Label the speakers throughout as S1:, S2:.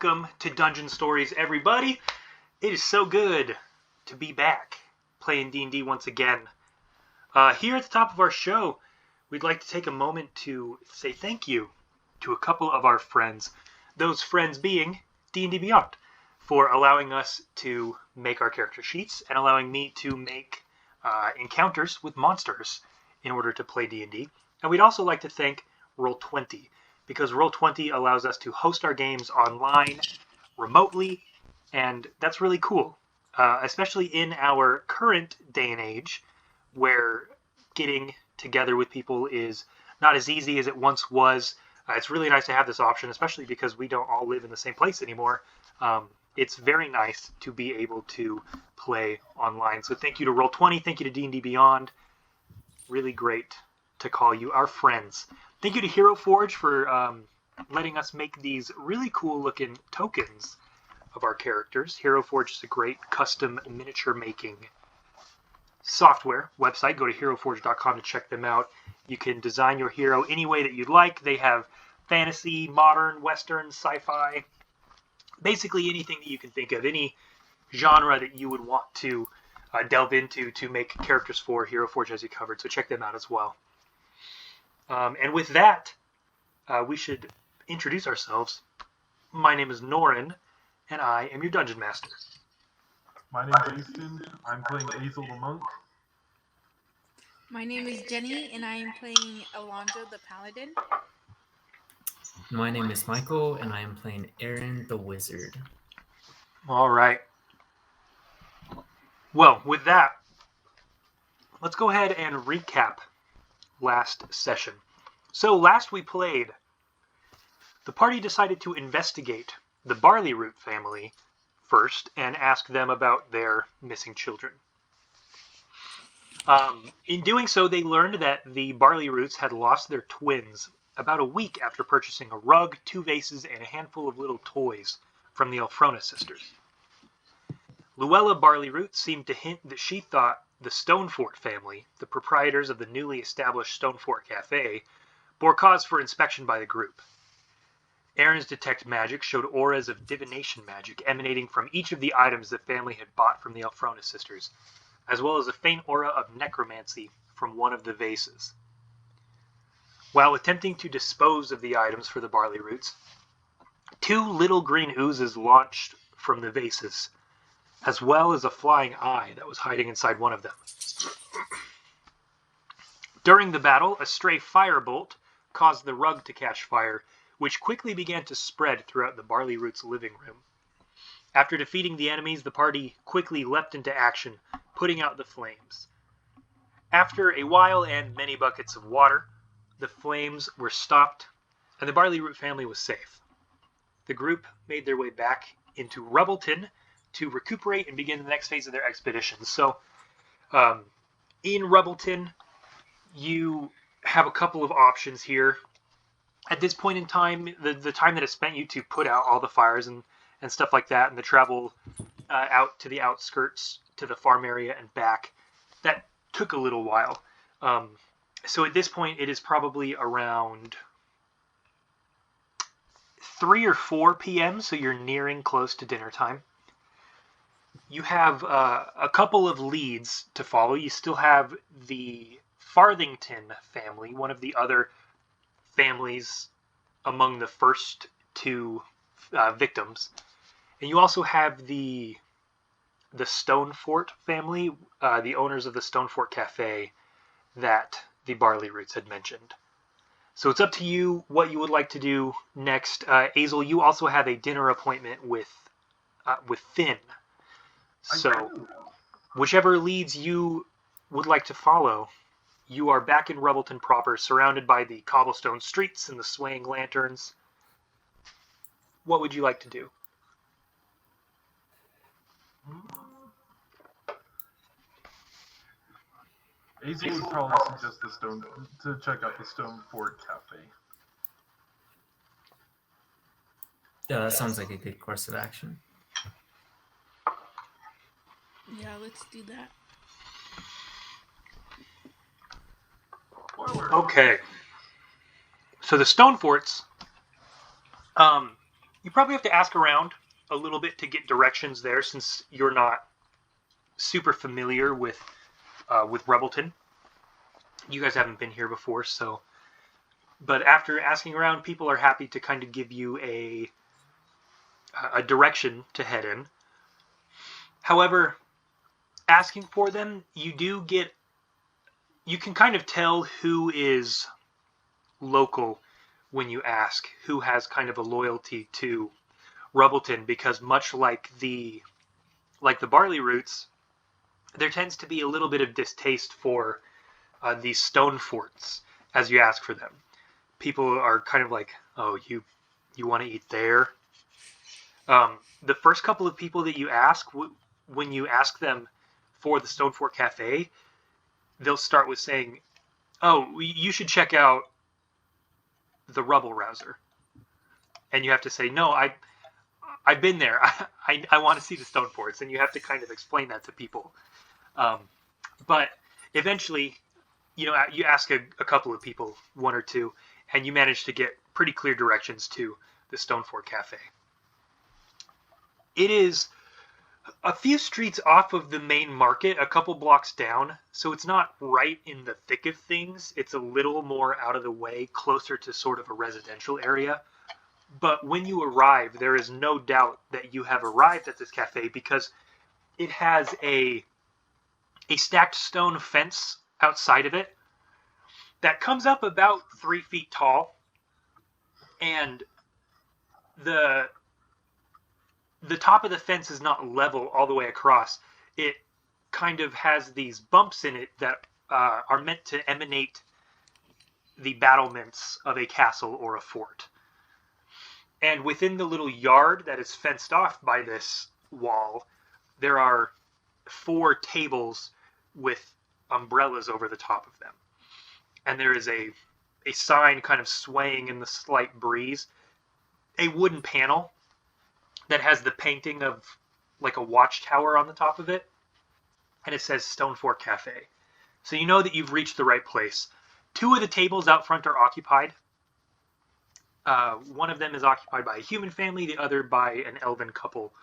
S1: Welcome to Dungeon Stories, everybody. It is so good to be back playing D&D once again. Here at the top of our show, we'd like to take a moment to say thank you to a couple of our friends. Those friends being D&D Beyond, for allowing us to make our character sheets and allowing me to make encounters with monsters in order to play D&D. And we'd also like to thank Roll20, because Roll20 allows us to host our games online, remotely, and that's really cool. Especially in our current day and age, where getting together with people is not as easy as it once was. It's really nice to have this option, especially because we don't all live in the same place anymore. It's very nice to be able to play online. So thank you to Roll20, thank you to D&D Beyond. Really great to call you our friends. Thank you to Hero Forge for letting us make these really cool looking tokens of our characters. Hero Forge is a great custom miniature making software website. Go to heroforge.com to check them out. You can design your hero any way that you'd like. They have fantasy, modern, western, sci-fi, basically anything that you can think of, any genre that you would want to delve into to make characters for. Hero Forge has you covered, so check them out as well. And with that, we should introduce ourselves. My name is Norin, and I am your Dungeon Master.
S2: My name is Easton. I'm playing Azel the Monk.
S3: My name is Jenny, and I am playing Alonzo the Paladin.
S4: My name is Michael, and I am playing Aaron the Wizard.
S1: All right. Well, with that, let's go ahead and recap last session. So last we played, the party decided to investigate the Barley Root family first and ask them about their missing children. In doing so, they learned that the Barley Roots had lost their twins about a week after purchasing a rug, 2 vases, and a handful of little toys from the Elfrona sisters. Luella Barley Root seemed to hint that she thought the Stonefort family, the proprietors of the newly established Stonefort Cafe, bore cause for inspection by the group. Aaron's Detect Magic showed auras of divination magic emanating from each of the items the family had bought from the Elfrona sisters, as well as a faint aura of necromancy from one of the vases. While attempting to dispose of the items for the Barley Roots, 2 little green oozes launched from the vases, as well as a flying eye that was hiding inside one of them. During the battle, a stray firebolt caused the rug to catch fire, which quickly began to spread throughout the Barley Roots' living room. After defeating the enemies, the party quickly leapt into action, putting out the flames. After a while and many buckets of water, the flames were stopped, and the Barley Root family was safe. The group made their way back into Rubbleton to recuperate and begin the next phase of their expedition. So, in Rubbleton, you have a couple of options here. At this point in time, the time that it spent you to put out all the fires and stuff like that, and the travel out to the outskirts, to the farm area and back, that took a little while. So at this point, it is probably around 3 or 4 p.m., so you're nearing close to dinner time. You have a couple of leads to follow. You still have the Farthington family, one of the other families among the first 2 victims. And you also have the Stonefort family, the owners of the Stonefort Cafe that the Barley Roots had mentioned. So it's up to you what you would like to do next. Azel, you also have a dinner appointment with Finn. So whichever leads you would like to follow, you are back in Rubbleton proper, surrounded by the cobblestone streets and the swaying lanterns. What would you like to do?
S2: Azel would probably suggest to check out the Stonefort Cafe.
S4: Yeah, that sounds like a good course of action.
S3: Yeah, let's do that.
S1: Okay. So the Stoneforts, you probably have to ask around a little bit to get directions there, since you're not super familiar with Rebelton. You guys haven't been here before, so. But after asking around, people are happy to kind of give you a direction to head in. However, asking for them, you can kind of tell who is local when you ask, who has kind of a loyalty to Rubbleton, because much like the barley roots, there tends to be a little bit of distaste for these stone forts as you ask for them. People are kind of like, oh, you want to eat there? The first couple of people that you ask, when you ask them for the Stonefort Cafe, they'll start with saying, oh, you should check out the Rubble Rouser. And you have to say, no, I've been there. I want to see the stone forts. And you have to kind of explain that to people. But eventually, you ask a couple of people, one or two, and you manage to get pretty clear directions to the Stonefort Cafe. It is a few streets off of the main market, a couple blocks down, so it's not right in the thick of things. It's a little more out of the way, closer to sort of a residential area. But when you arrive, there is no doubt that you have arrived at this cafe, because it has a stacked stone fence outside of it that comes up about 3 feet tall, and the top of the fence is not level all the way across. It kind of has these bumps in it that are meant to emanate the battlements of a castle or a fort. And within the little yard that is fenced off by this wall, there are 4 tables with umbrellas over the top of them. And there is a sign kind of swaying in the slight breeze, a wooden panel that has the painting of like a watchtower on the top of it, and it says Stonefort Cafe. So you know that you've reached the right place. 2 of the tables out front are occupied. One of them is occupied by a human family, the other by an elven couple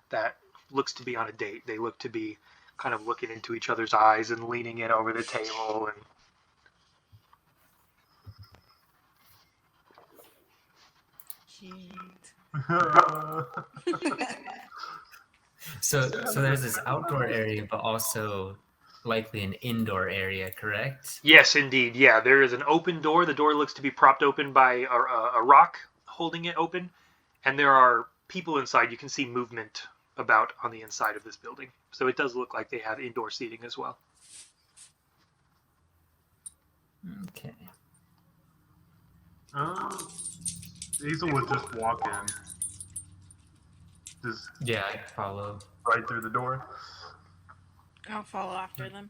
S1: that looks to be on a date. They look to be kind of looking into each other's eyes and leaning in over the table. And
S4: So there's this outdoor area, but also likely an indoor area, correct?
S1: yes, indeed. Yeah, there is an open door. The door looks to be propped open by a rock holding it open, and there are people inside. You can see movement about on the inside of this building. So it does look like they have indoor seating as well.
S4: Okay.
S2: Azel would just walk in. Just
S4: Yeah, I follow.
S2: right through the door.
S3: I'll follow after them.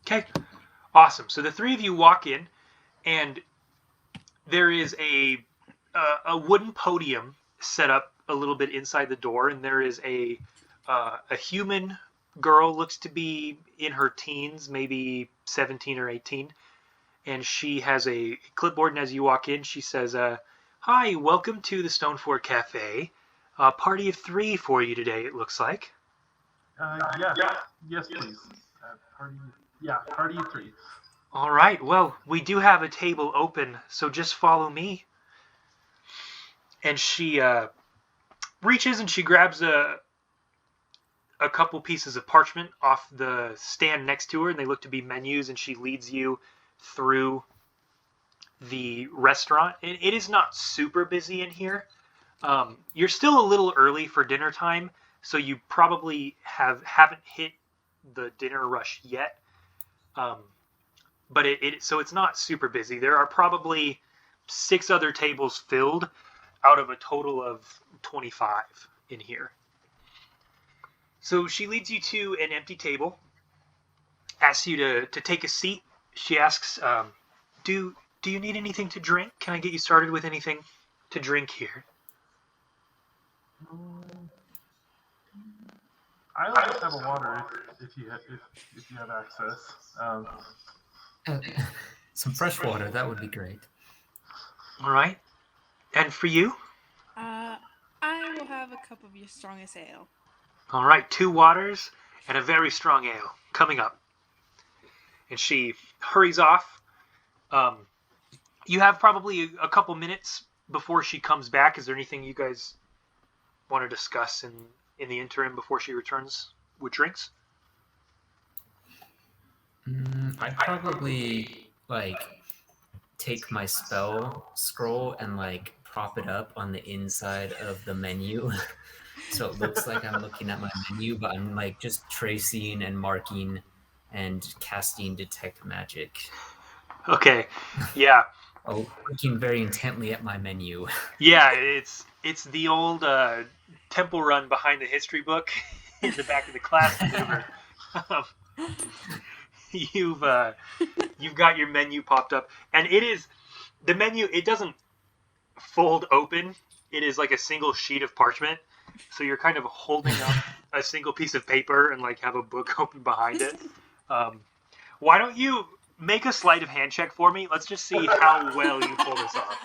S1: Okay, awesome. So the 3 of you walk in, and there is a wooden podium set up a little bit inside the door, and there is a human girl, looks to be in her teens, maybe 17 or 18, and she has a clipboard, and as you walk in, she says, hi, welcome to the Stonefort Cafe. Party of 3 for you today, it looks like.
S2: Yes, please. Party of 3.
S1: All right, well, we do have a table open, so just follow me. And she reaches and she grabs a couple pieces of parchment off the stand next to her, and they look to be menus, and she leads you through the restaurant. It is not super busy in here. You're still a little early for dinner time, so you probably haven't hit the dinner rush yet. But so it's not super busy. There are probably 6 other tables filled out of a total of 25 in here. So she leads you to an empty table, asks you to take a seat. She asks, do you need anything to drink? Can I get you started with anything to drink here?
S2: I'll just have a water if you have access.
S4: Some fresh water, that would be great.
S1: All right. And for you?
S3: I'm will have a cup of your strongest ale.
S1: All right, 2 waters and a very strong ale coming up. And she hurries off. You have probably a couple minutes before she comes back. Is there anything you guys want to discuss in the interim before she returns with drinks?
S4: I'd probably take my spell scroll and prop it up on the inside of the menu. So it looks like I'm looking at my menu, but I'm just tracing and marking and casting detect magic.
S1: Okay, yeah.
S4: Oh, looking very intently at my menu.
S1: Yeah, it's the old temple run behind the history book in the back of the class maneuver. You've got your menu popped up, and it is the menu. It doesn't fold open. It is like a single sheet of parchment. So you're kind of holding up a single piece of paper and have a book open behind it. Why don't you make a sleight of hand check for me? Let's just see how well you pull this off.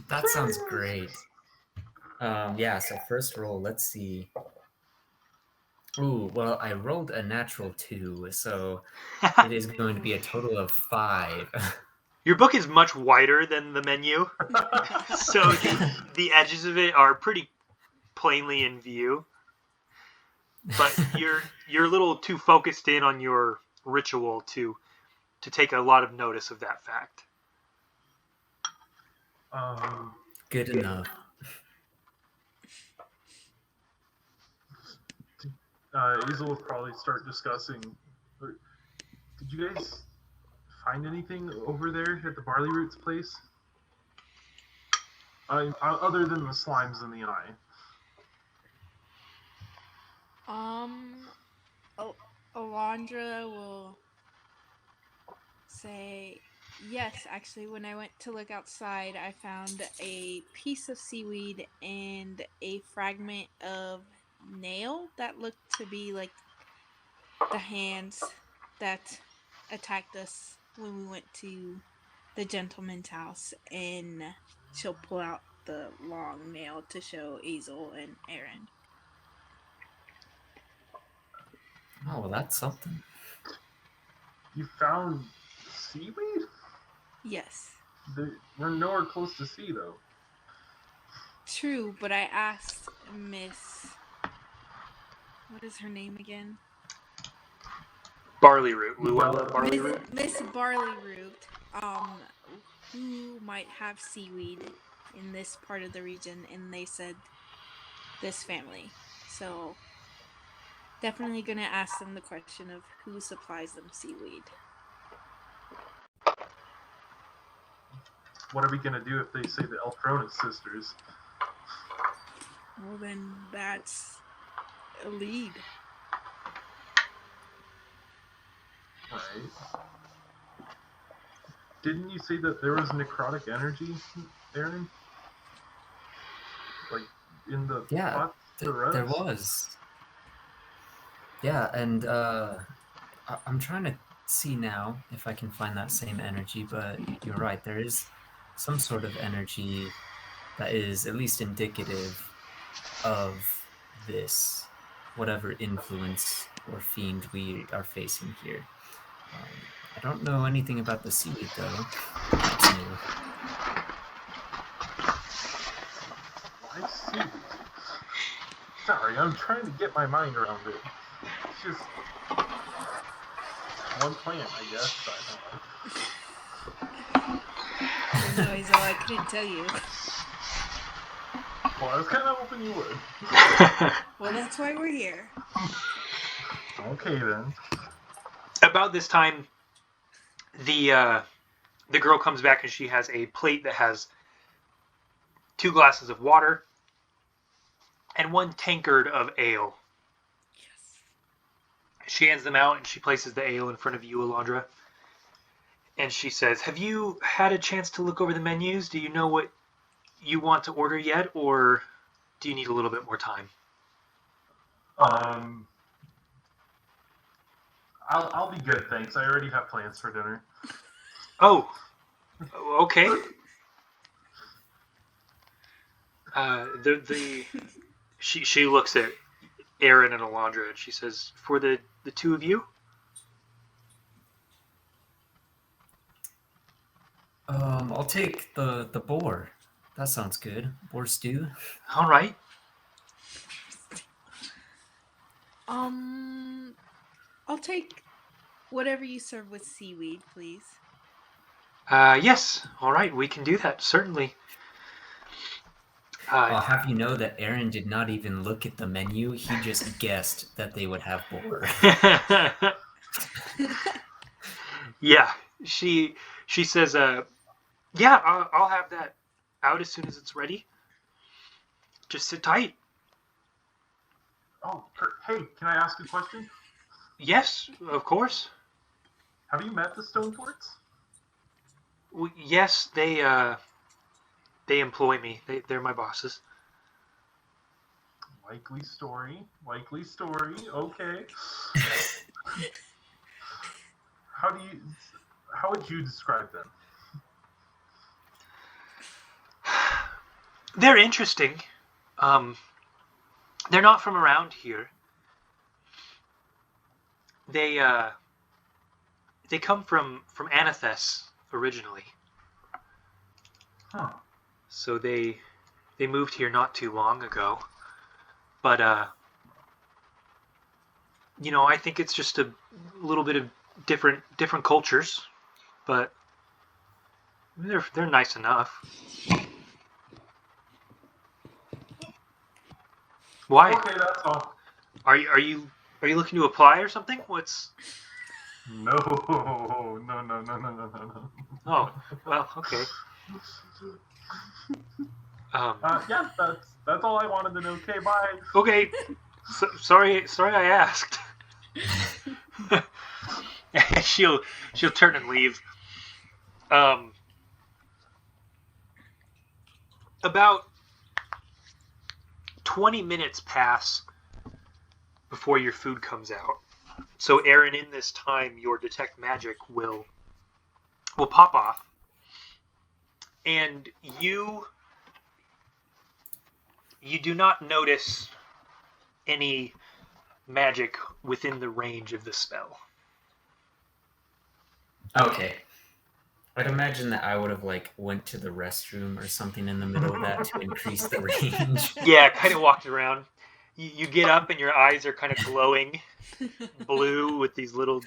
S4: That sounds great. Yeah, so first roll, let's see. Ooh, well, I rolled a natural 2, so it is going to be a total of 5.
S1: Your book is much wider than the menu, so the edges of it are pretty plainly in view. But you're a little too focused in on your ritual to take a lot of notice of that fact.
S4: Good enough.
S2: Azel will probably start discussing. Did you guys find anything over there at the Barley Roots place? Other than the slimes in the eye.
S3: Alondra will say, yes, actually, when I went to look outside, I found a piece of seaweed and a fragment of nail that looked to be the hands that attacked us when we went to the gentleman's house, and she'll pull out the long nail to show Azel and Aaron.
S4: Oh, well, that's something.
S2: You found seaweed?
S3: Yes.
S2: We're nowhere close to sea, though.
S3: True, but I asked Miss... What is her name again?
S1: Barley Root. Luella Barley Root?
S3: Miss Barley Root, who might have seaweed in this part of the region, and they said this family. So... definitely gonna ask them the question of who supplies them seaweed.
S2: What are we gonna do if they say the Elfronis sisters?
S3: Well, then that's a lead.
S2: Right. Didn't you say that there was necrotic energy, Aaron? In the pot?
S4: There was. Yeah, and I'm trying to see now if I can find that same energy, but you're right, there is some sort of energy that is at least indicative of this, whatever influence or fiend we are facing here. I don't know anything about the seaweed, though. That's new.
S2: I see. Sorry, I'm trying to get my mind around it. It's just one plant, I guess.
S3: No, Azel, I couldn't tell you.
S2: Well, I was kind of hoping you would.
S3: Well, that's why we're here.
S2: Okay, then.
S1: About this time, the girl comes back and she has a plate that has 2 glasses of water and 1 tankard of ale.
S3: Yes.
S1: She hands them out and she places the ale in front of you, Alondra. And she says, have you had a chance to look over the menus? Do you know what you want to order yet, or do you need a little bit more time?
S2: I'll be good, thanks. I already have plans for dinner.
S1: Oh, okay. She looks at Aaron and Alondra and she says, "For the two of you."
S4: I'll take the boar. That sounds good. Boar stew.
S1: All right.
S3: I'll take whatever you serve with seaweed, please.
S1: Yes. All right. We can do that. Certainly.
S4: I'll have you know that Aaron did not even look at the menu. He just guessed that they would have boar.
S1: Yeah. She says, "Yeah, I'll have that out as soon as it's ready. Just sit tight."
S2: Oh, hey, can I ask a question?
S1: Yes, of course.
S2: Have you met the Stoneforts?
S1: Yes, they employ me. They're my bosses.
S2: Likely story. Okay. How would you describe them?
S1: They're interesting. They're not from around here. They come from Anathes originally.
S2: Huh.
S1: So they moved here not too long ago. But I think it's just a little bit of different cultures, but they're nice enough. Why?
S2: Okay, that's all.
S1: Are you looking to apply or something? What's?
S2: No.
S1: Oh, well, okay.
S2: Yeah, that's all I wanted to know. Okay, bye.
S1: Okay. Sorry I asked. she'll turn and leave. About 20 minutes pass before your food comes out. So Aaron, in this time, your detect magic will pop off, and you do not notice any magic within the range of the spell.
S4: Okay. I'd imagine that I would have went to the restroom or something in the middle of that to increase the range.
S1: Yeah, kind of walked around. You get up and your eyes are kind of glowing blue with these little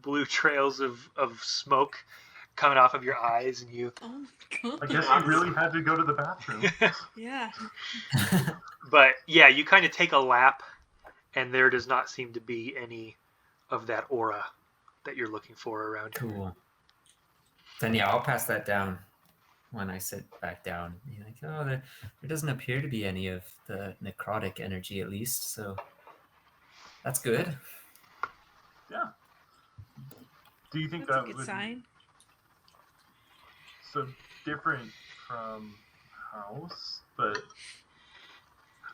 S1: blue trails of smoke coming off of your eyes, and you.
S3: Oh my god.
S2: I guess you really had to go to the bathroom.
S3: Yeah.
S1: But yeah, you kind of take a lap, and there does not seem to be any of that aura that you're looking for around here.
S4: Cool. Then yeah, I'll pass that down when I sit back down. You're like, oh, there doesn't appear to be any of the necrotic energy, at least, so that's good.
S2: Yeah. Do you think
S3: That's
S2: that
S3: a good
S2: would
S3: sign.
S2: so different from house, but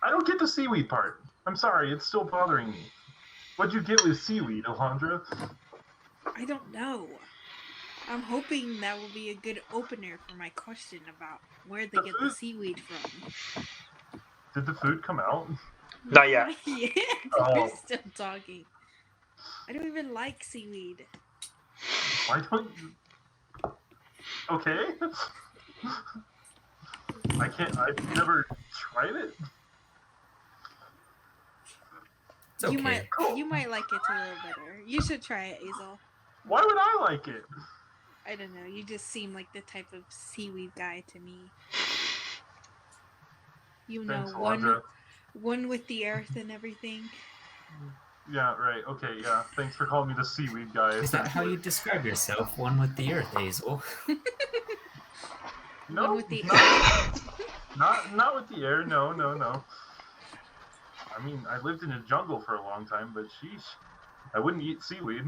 S2: I don't get the seaweed part. I'm sorry, it's still bothering me. What'd you get with seaweed, Alondra?
S3: I don't know. I'm hoping that will be a good opener for my question about where they get the seaweed from.
S2: Did the food come out?
S1: Not yet.
S3: Yeah,
S2: Oh.
S3: we're still talking. I don't even like seaweed.
S2: Why don't you? Okay. I've never tried it.
S4: It's okay.
S3: You might like it a little better. You should try it, Azel.
S2: Why would I like it?
S3: I don't know. You just seem like the type of seaweed guy to me. You know,
S2: Thanks, Alondra.
S3: one with the earth and everything.
S2: Yeah, right. Okay, yeah. Thanks for calling me the seaweed guy.
S4: Is that how you describe yourself? One with the earth, Azel?
S2: No,
S3: One with the
S2: not with the air. No. I mean, I lived in a jungle for a long time, but sheesh, I wouldn't eat seaweed.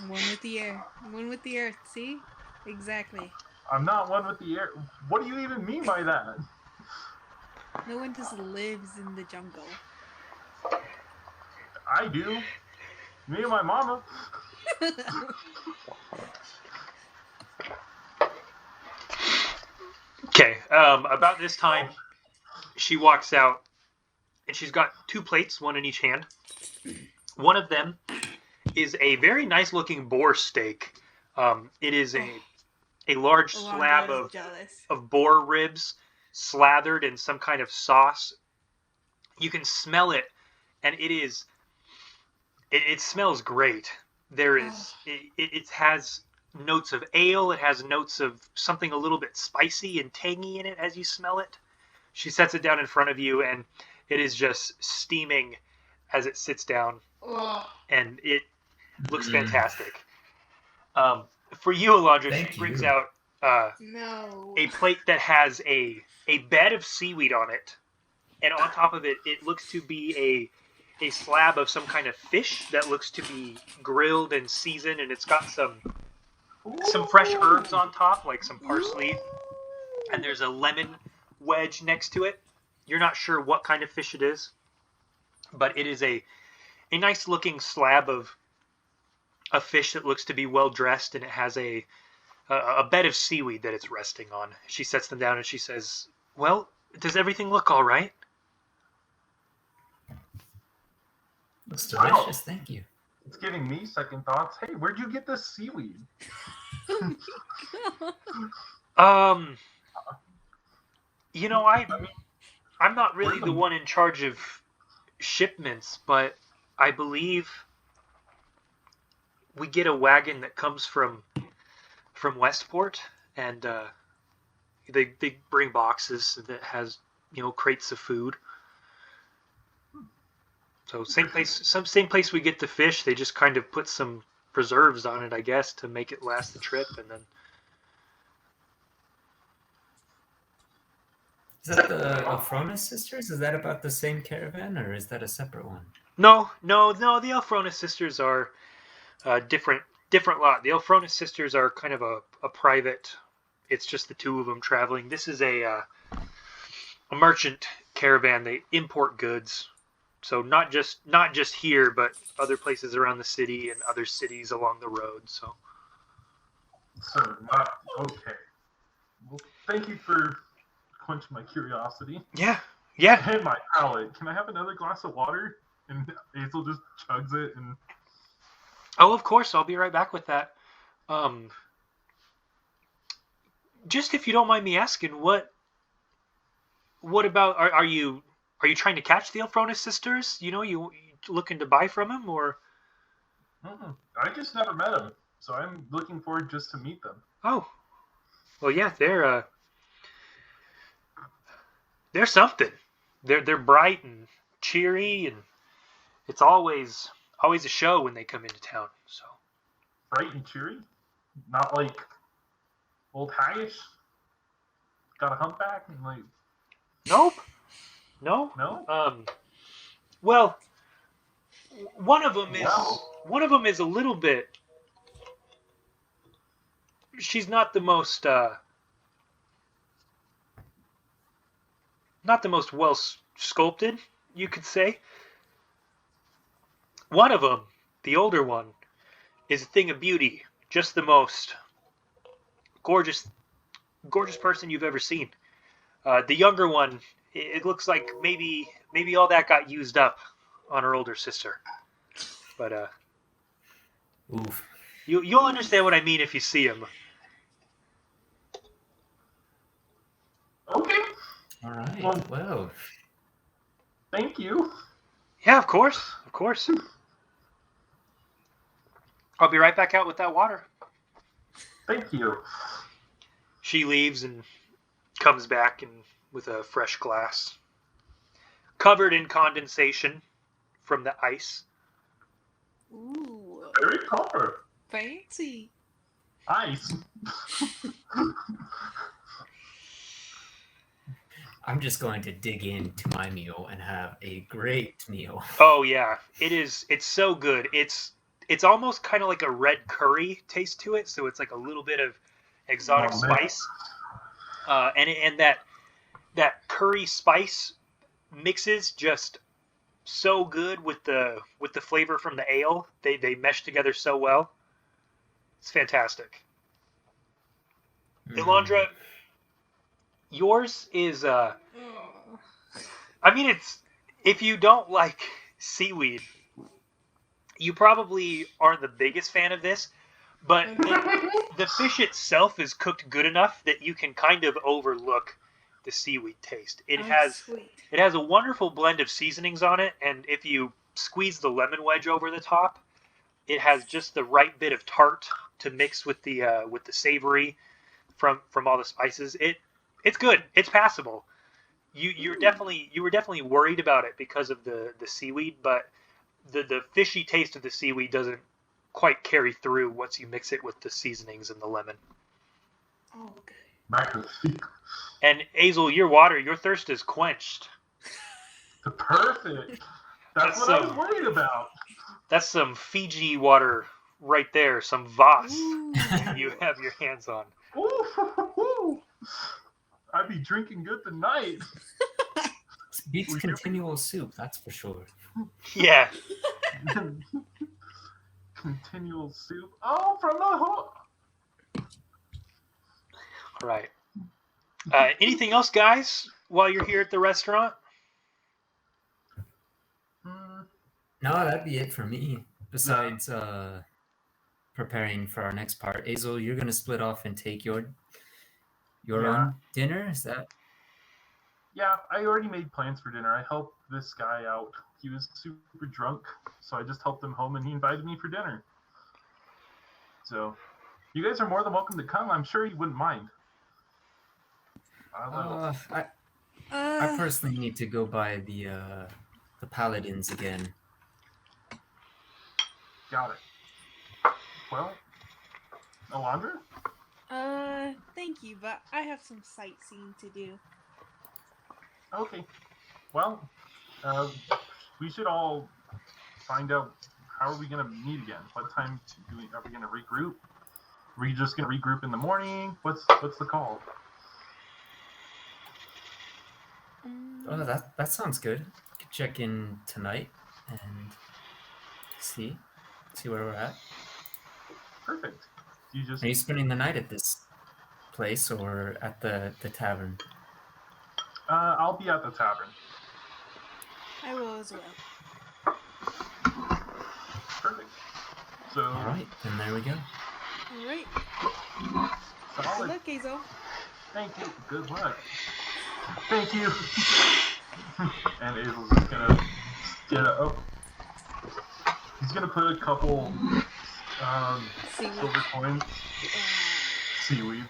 S3: One with the air. One with the earth. See? Exactly.
S2: I'm not one with the air. What do you even mean by that?
S3: No one just lives in the jungle.
S2: I do. Me and my mama.
S1: Okay. About this time, she walks out, and she's got 2 plates, one in each hand. One of them is a very nice-looking boar steak. It is a large slab of boar ribs slathered in some kind of sauce. You can smell it, and it smells great. It has notes of ale. It has notes of something a little bit spicy and tangy in it as you smell it. She sets it down in front of you, and it is just steaming as it sits down, and it looks fantastic. For you, Alondra, she brings out a plate that has a bed of seaweed on it, and on top of it, it looks to be a slab of some kind of fish that looks to be grilled and seasoned, and it's got some fresh herbs on top, like some parsley, and there's a lemon wedge next to it. You're not sure what kind of fish it is, but it is a nice looking slab of a fish that looks to be well dressed, and it has a bed of seaweed that it's resting on. She sets them down and she says, "Well, does everything look all right?"
S4: Looks delicious, thank you.
S2: It's giving me second thoughts. Hey, where'd you get this seaweed?
S1: You know, I'm not really the one in charge of shipments, but I believe we get a wagon that comes from Westport, and they bring boxes that has, you know, crates of food. So same place we get the fish. They just kind of put some preserves on it, I guess, to make it last the trip, and then.
S4: Is that the Alphronis sisters? Is that about the same caravan, or is that a separate one?
S1: No. The Alphronis sisters are different lot. The Alphronis sisters are kind of a private. It's just the 2 of them traveling. This is a merchant caravan. They import goods, so not just here, but other places around the city and other cities along the road. So
S2: Okay. Well, thank you for quenching my curiosity.
S1: Yeah.
S2: And my palate. Can I have another glass of water? And Azel just chugs it and.
S1: Oh, of course. I'll be right back with that. Just if you don't mind me asking, what about are you trying to catch the Alphronis sisters? You know, you looking to buy from them, or?
S2: I just never met them, so I'm looking forward just to meet them.
S1: Oh, well, yeah, they're something. They're bright and cheery, and it's always a show when they come into town. So
S2: bright and cheery, not like old haggish. Got a humpback and like.
S1: Nope. No. Well, one of them is a little bit. She's not the most well sculpted, you could say. One of them, the older one, is a thing of beauty. Just the most gorgeous person you've ever seen. The younger one, it looks like maybe all that got used up on her older sister. But
S4: Oof.
S1: You'll understand what I mean if you see him.
S2: Okay.
S4: All right. Well.
S2: Thank you.
S1: Yeah, of course. I'll be right back out with that water.
S2: Thank you.
S1: She leaves and comes back with a fresh glass, covered in condensation from the ice.
S3: Ooh.
S2: Very proper.
S3: Fancy.
S2: Ice.
S4: I'm just going to dig into my meal and have a great meal.
S1: Oh yeah, it is. It's so good. It's almost kind of like a red curry taste to it. So it's like a little bit of exotic spice, and that curry spice mixes just so good with the flavor from the ale. They mesh together so well. It's fantastic. Elandra, yours is I mean, if you don't like seaweed, you probably aren't the biggest fan of this, but the fish itself is cooked good enough that you can kind of overlook the seaweed taste.
S3: Sweet.
S1: It has a wonderful blend of seasonings on it, and if you squeeze the lemon wedge over the top, it has just the right bit of tart to mix with the savory from all the spices. It's good. It's passable. You were definitely worried about it because of the seaweed, but the fishy taste of the seaweed doesn't quite carry through once you mix it with the seasonings and the lemon.
S3: Oh, okay.
S1: And Azel, your thirst is quenched.
S2: Perfect. That's what I was worried about.
S1: That's some Fiji water right there, some Voss
S3: Ooh.
S1: you have your hands on.
S2: Ooh, I'd be drinking good tonight.
S4: Beats continual soup, that's for sure.
S1: Yeah.
S2: Continual soup. Oh, from the whole.
S1: Right. Anything else, guys, while you're here at the restaurant?
S4: No, that'd be it for me. Besides preparing for our next part. Azel, you're going to split off and take your own dinner? Is that...
S2: Yeah, I already made plans for dinner. I helped this guy out. He was super drunk, so I just helped him home, and he invited me for dinner. So, you guys are more than welcome to come. I'm sure he wouldn't mind.
S4: I personally need to go by the paladins again.
S2: Got it. Well, Alondra?
S3: Thank you, but I have some sightseeing to do.
S2: Okay. Well, we should all find out how are we going to meet again. What time are we going to regroup? Are we just going to regroup in the morning? What's the call?
S4: Oh, that sounds good. Could check in tonight and see where we're at.
S2: Perfect.
S4: Are you spending the night at this place or at the tavern?
S2: I'll be at the tavern.
S3: I will as well.
S2: Perfect. So.
S4: All right, then there we go.
S3: All right.
S2: Solid.
S3: Good luck, Azel.
S2: Thank you. Good luck. Thank you. And Azel's just gonna get up. He's gonna put a couple silver coins, seaweed,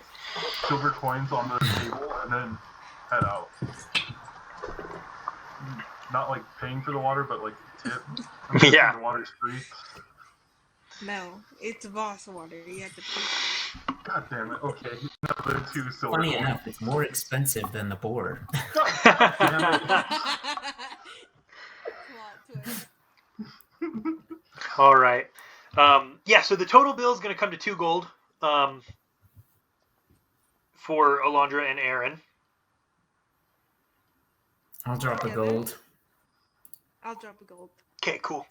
S2: silver coins on the table, and then head out. Not like paying for the water, but like tip.
S1: Yeah.
S2: The water's free.
S3: No, it's Voss water. You have to pay.
S2: God damn it. Okay. Another 2 silver
S4: Funny
S2: coins.
S4: enough, it's more expensive than the board.
S2: God damn it.
S3: Plot twist.
S1: All right. So the total bill is going to come to 2 gold for Alondra and Aaron.
S4: I'll drop a gold.
S3: I'll drop a gold.
S1: Okay, cool.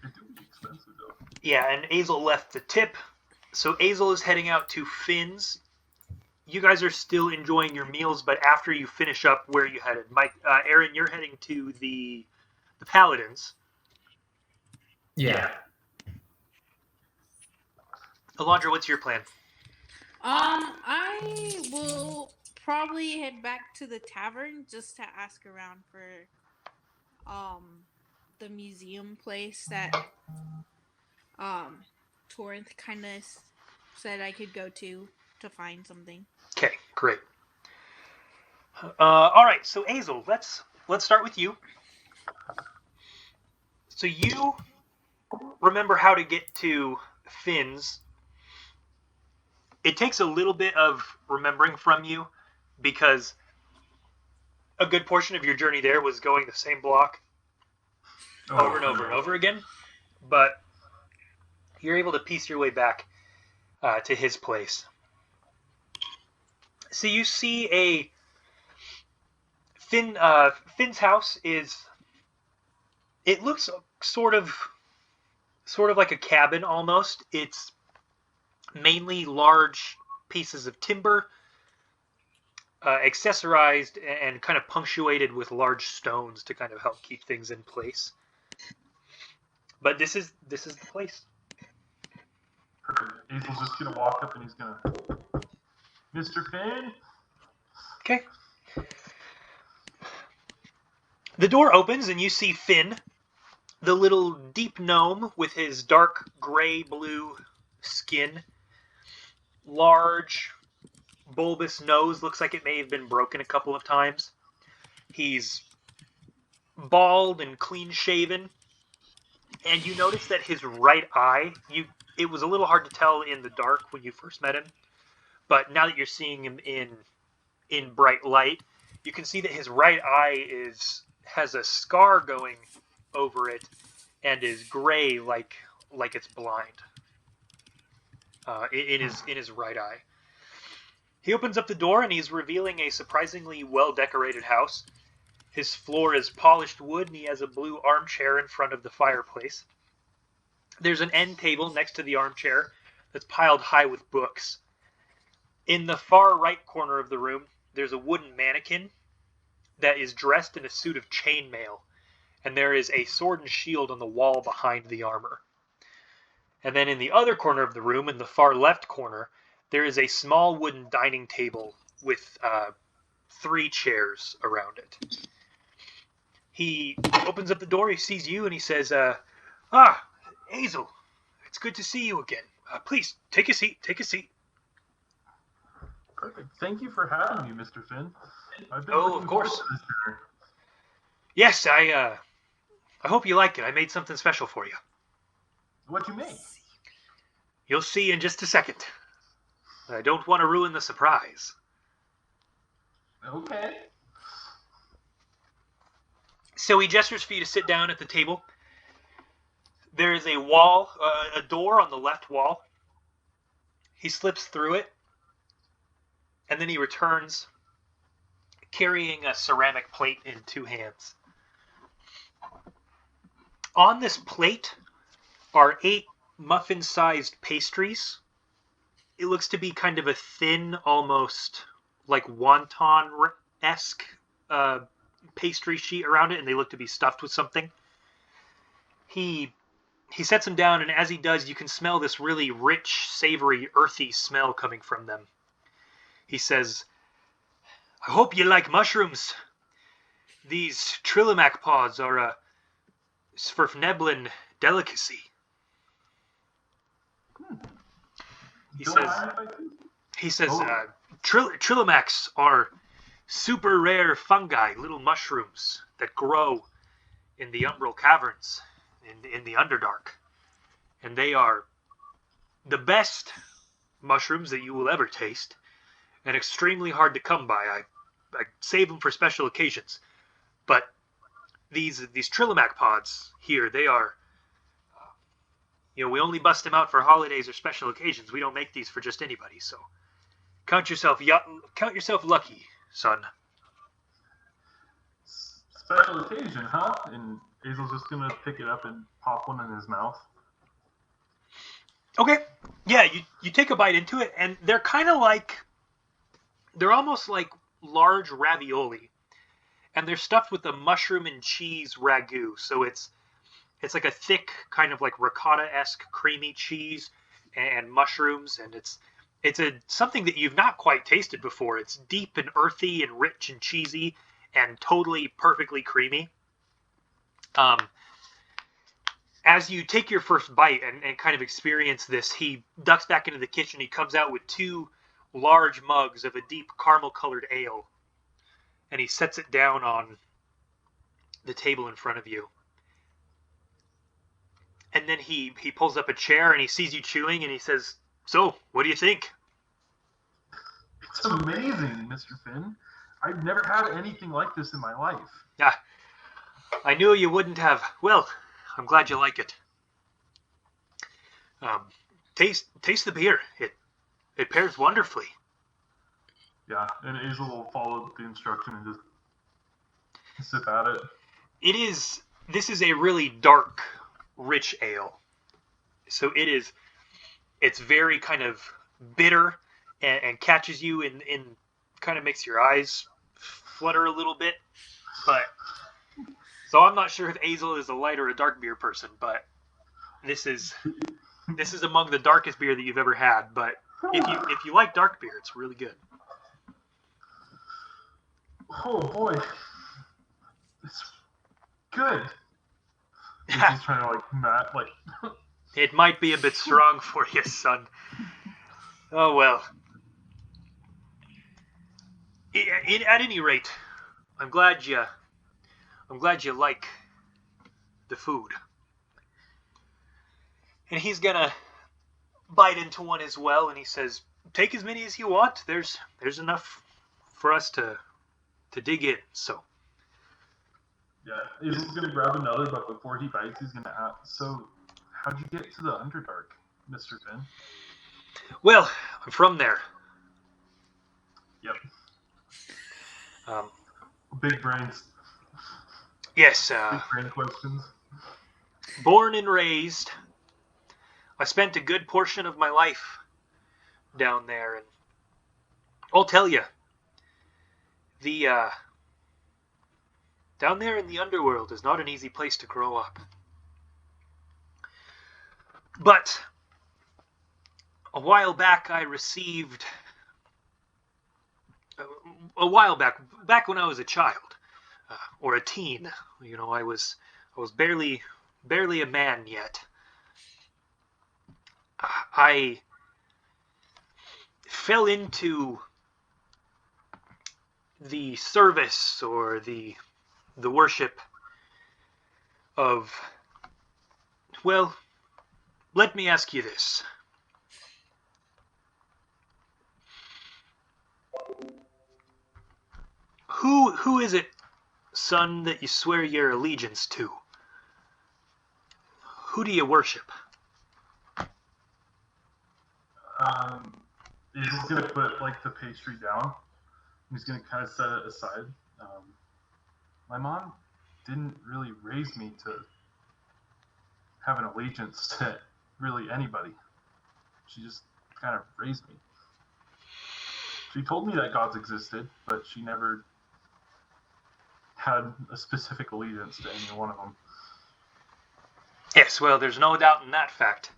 S2: It do be expensive though.
S1: Yeah, and Azel left the tip. So Azel is heading out to Finn's. You guys are still enjoying your meals, but after you finish up, where are you headed? Aaron, you're heading to the Paladins.
S4: Yeah.
S1: Alondra, what's your plan?
S3: I will probably head back to the tavern just to ask around for the museum place that Torrent kind of said I could go to find something.
S1: Okay, great. All right, so Azel, let's start with you. So you remember how to get to Finn's. It takes a little bit of remembering from you because a good portion of your journey there was going the same block over and over and over again. But you're able to piece your way back to his place. So you see Finn's house it looks sort of like a cabin almost. It's mainly large pieces of timber. accessorized and kind of punctuated with large stones to kind of help keep things in place. But this is the place.
S2: Perfect. Azel's just gonna walk up and he's gonna, Mr. Finn.
S1: Okay. The door opens and you see Finn, the little deep gnome with his dark gray-blue skin, large, bulbous nose, looks like it may have been broken a couple of times. He's bald and clean-shaven, and you notice that his right eye, it was a little hard to tell in the dark when you first met him, but now that you're seeing him in bright light, you can see that his right eye has a scar going over it and is gray like it's blind in his right eye. He opens up the door and he's revealing a surprisingly well-decorated house. His floor is polished wood and he has a blue armchair in front of the fireplace. There's an end table next to the armchair that's piled high with books. In the far right corner of the room, there's a wooden mannequin that is dressed in a suit of chainmail, and there is a sword and shield on the wall behind the armor. And then in the other corner of the room, in the far left corner, there is a small wooden dining table with 3 chairs around it. He opens up the door, he sees you, and he says, Azel, it's good to see you again. Please, take a seat.
S2: Perfect. Thank you for having me, Mr. Finn. I've been
S1: of course.
S2: forward to this dinner.
S1: Yes, I hope you like it. I made something special for you.
S2: What'd you make?
S1: You'll see in just a second. I don't want to ruin the surprise.
S2: Okay.
S1: So he gestures for you to sit down at the table. There is a wall, a door on the left wall. He slips through it, and then he returns carrying a ceramic plate in 2 hands. On this plate are 8 muffin-sized pastries. It looks to be kind of a thin, almost like wonton-esque pastry sheet around it, and they look to be stuffed with something. He sets them down, and as he does, you can smell this really rich, savory, earthy smell coming from them. He says, I hope you like mushrooms. These Trillimac pods are a Sverfneblin delicacy. He says, Trillimacs are super rare fungi, little mushrooms that grow in the umbral caverns, in the Underdark. And they are the best mushrooms that you will ever taste, and extremely hard to come by. I save them for special occasions. But these Trillimac pods here, they are, we only bust them out for holidays or special occasions. We don't make these for just anybody, so count yourself lucky, son.
S2: Special occasion, huh? And Azel's just gonna pick it up and pop one in his mouth.
S1: Okay. Yeah, you take a bite into it, and they're almost like large ravioli. And they're stuffed with a mushroom and cheese ragu. So it's like a thick, kind of like ricotta-esque creamy cheese and mushrooms, and it's something that you've not quite tasted before. It's deep and earthy and rich and cheesy and totally perfectly creamy. As you take your first bite and kind of experience this, he ducks back into the kitchen. He comes out with 2 large mugs of a deep caramel-colored ale, and he sets it down on the table in front of you. And then he pulls up a chair and he sees you chewing and he says, So, what do you think?
S2: It's amazing, Mr. Finn. I've never had anything like this in my life.
S1: Yeah, I knew you wouldn't have. Well, I'm glad you like it. Taste the beer. It pairs wonderfully.
S2: Yeah, and Azel will follow the instruction and just sip at it.
S1: This is a really dark, rich ale. So it's very kind of bitter and catches you in kind of makes your eyes flutter a little bit. But so I'm not sure if Azel is a light or a dark beer person, but this is among the darkest beer that you've ever had. But if you like dark beer, it's really good.
S2: Oh boy, it's good. He's just trying to
S1: It might be a bit strong for you, son. Oh well. At any rate, I'm glad you like the food. And he's gonna bite into one as well, and he says, "Take as many as you want. There's enough for us to dig in." So.
S2: Yeah, he's gonna grab another, but before he bites, he's gonna ask, "So, how'd you get to the Underdark, Mr. Finn?"
S1: Well, I'm from there.
S2: Yep.
S1: Um,
S2: Big brains.
S1: yes.
S2: Big brain questions.
S1: Born and raised. I spent a good portion of my life down there, and I'll tell you, the down there in the underworld is not an easy place to grow up. But a while back, I received back when I was a child or a teen. You know, I was barely a man yet. I fell into the service or the worship of, well, let me ask you this. Who is it, son, that you swear your allegiance to? Who do you worship?
S2: He's just gonna put the pastry down. He's gonna kind of set it aside. My mom didn't really raise me to have an allegiance to really anybody. She just kind of raised me. She told me that gods existed, but she never had a specific allegiance to any one of them.
S1: Yes, well, there's no doubt in that fact.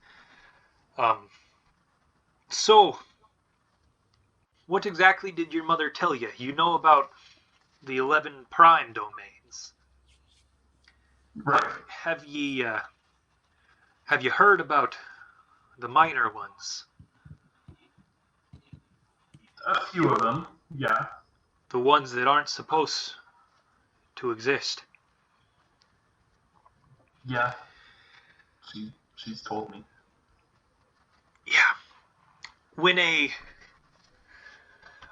S1: So, what exactly did your mother tell you? You know about the 11 prime domains.
S2: Right.
S1: Have you heard about the minor ones?
S2: A few of them, yeah.
S1: The ones that aren't supposed to exist.
S2: Yeah. She's told me.
S1: Yeah. When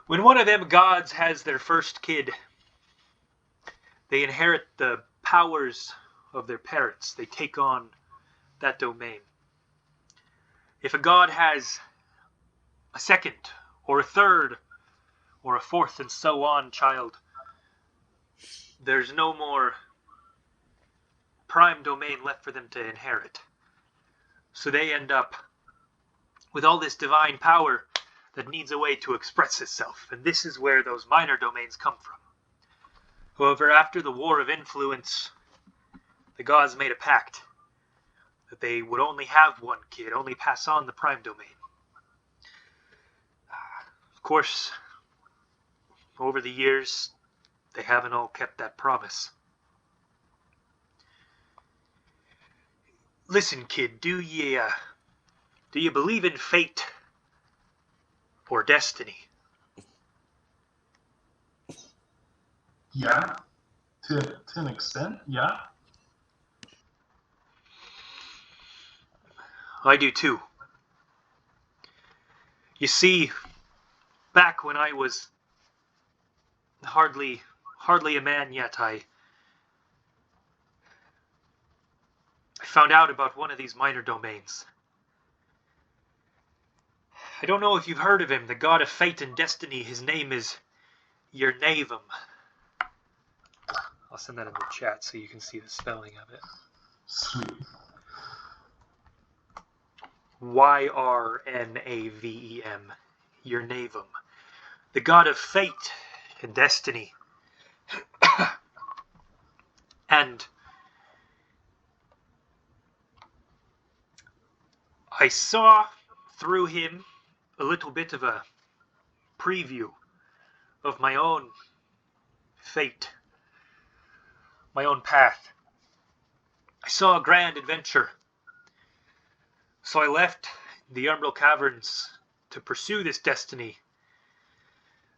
S1: one of them gods has their first kid, they inherit the powers of their parents. They take on that domain. If a god has a second, or a third, or a fourth, and so on child, there's no more prime domain left for them to inherit. So they end up with all this divine power that needs a way to express itself. And this is where those minor domains come from. However, after the War of Influence, the gods made a pact that they would only have one kid, only pass on the prime domain. Of course, over the years, they haven't all kept that promise. Listen, kid, do you believe in fate or destiny?
S2: Yeah. To an extent, yeah.
S1: I do too. You see, back when I was hardly a man yet, I found out about one of these minor domains. I don't know if you've heard of him, the god of fate and destiny. His name is Yernavum. I'll send that in the chat so you can see the spelling of it.
S2: Sweet.
S1: Yrnavem. Yernavum. the god of fate and destiny. And I saw through him a little bit of a preview of my own fate, my own path. I saw a grand adventure. So I left the Umbral Caverns to pursue this destiny.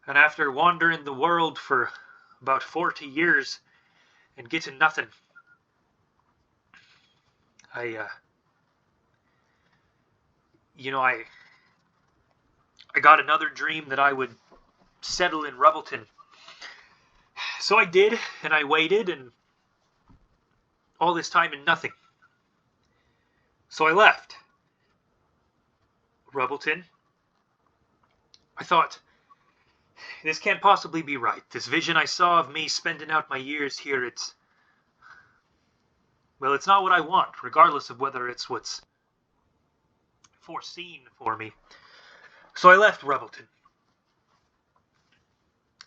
S1: And after wandering the world for about 40 years and getting nothing, I got another dream that I would settle in Rubbleton. So I did, and I waited, and all this time and nothing. So I left Rubbleton. I thought, this can't possibly be right. This vision I saw of me spending out my years here, it's not what I want, regardless of whether it's what's foreseen for me. So I left Rubbleton.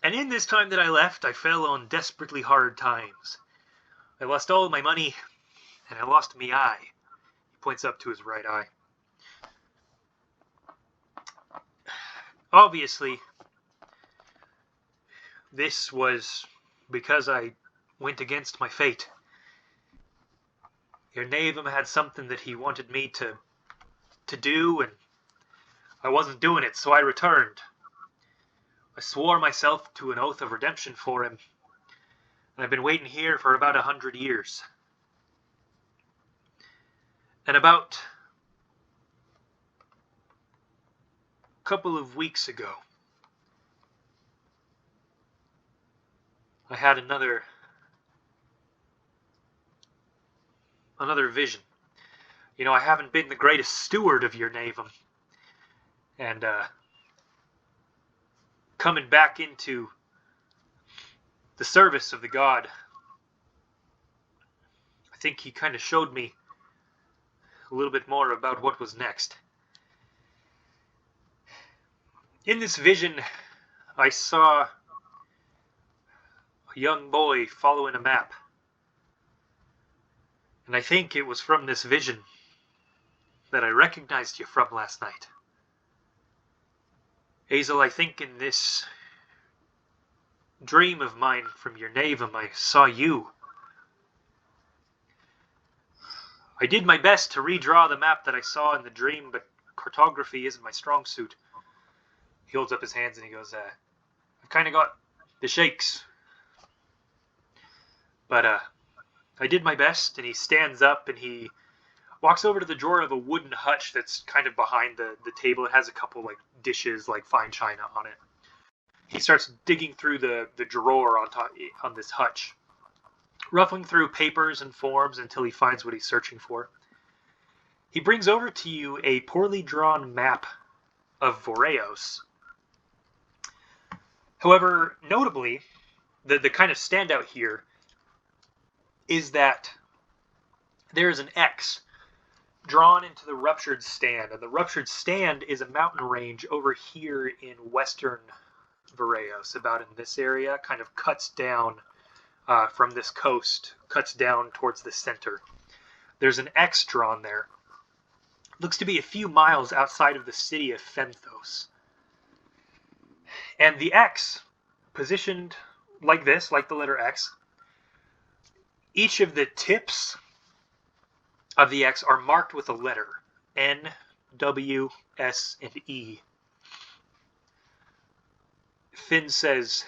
S1: And in this time that I left, I fell on desperately hard times. I lost all my money, and I lost me eye. He points up to his right eye. Obviously, this was because I went against my fate. Your Navum had something that he wanted me to do, and I wasn't doing it, so I returned. I swore myself to an oath of redemption for him, and I've been waiting here for about 100 years. And about a couple of weeks ago, I had another vision. You know, I haven't been the greatest steward of your Navum, and coming back into the service of the god, I think he kind of showed me a little bit more about what was next. In this vision, I saw a young boy following a map. And I think it was from this vision that I recognized you from last night. Azel, I think in this dream of mine from your Navum, I saw you. I did my best to redraw the map that I saw in the dream, but cartography isn't my strong suit. He holds up his hands and he goes, I've kind of got the shakes. But I did my best, and he stands up and he walks over to the drawer of a wooden hutch that's kind of behind the table. It has a couple like dishes, like fine china on it. He starts digging through the drawer on this hutch, ruffling through papers and forms until he finds what he's searching for. He brings over to you a poorly drawn map of Voreos. However, notably, the kind of standout here is that there is an X drawn into the Ruptured Stand, and the Ruptured Stand is a mountain range over here in western Voreos, about in this area, kind of cuts down from this coast, cuts down towards the center. There's an X drawn there. Looks to be a few miles outside of the city of Fenthos. And the X, positioned like this, like the letter X, each of the tips of the X are marked with a letter, N, W, S, and E. Finn says,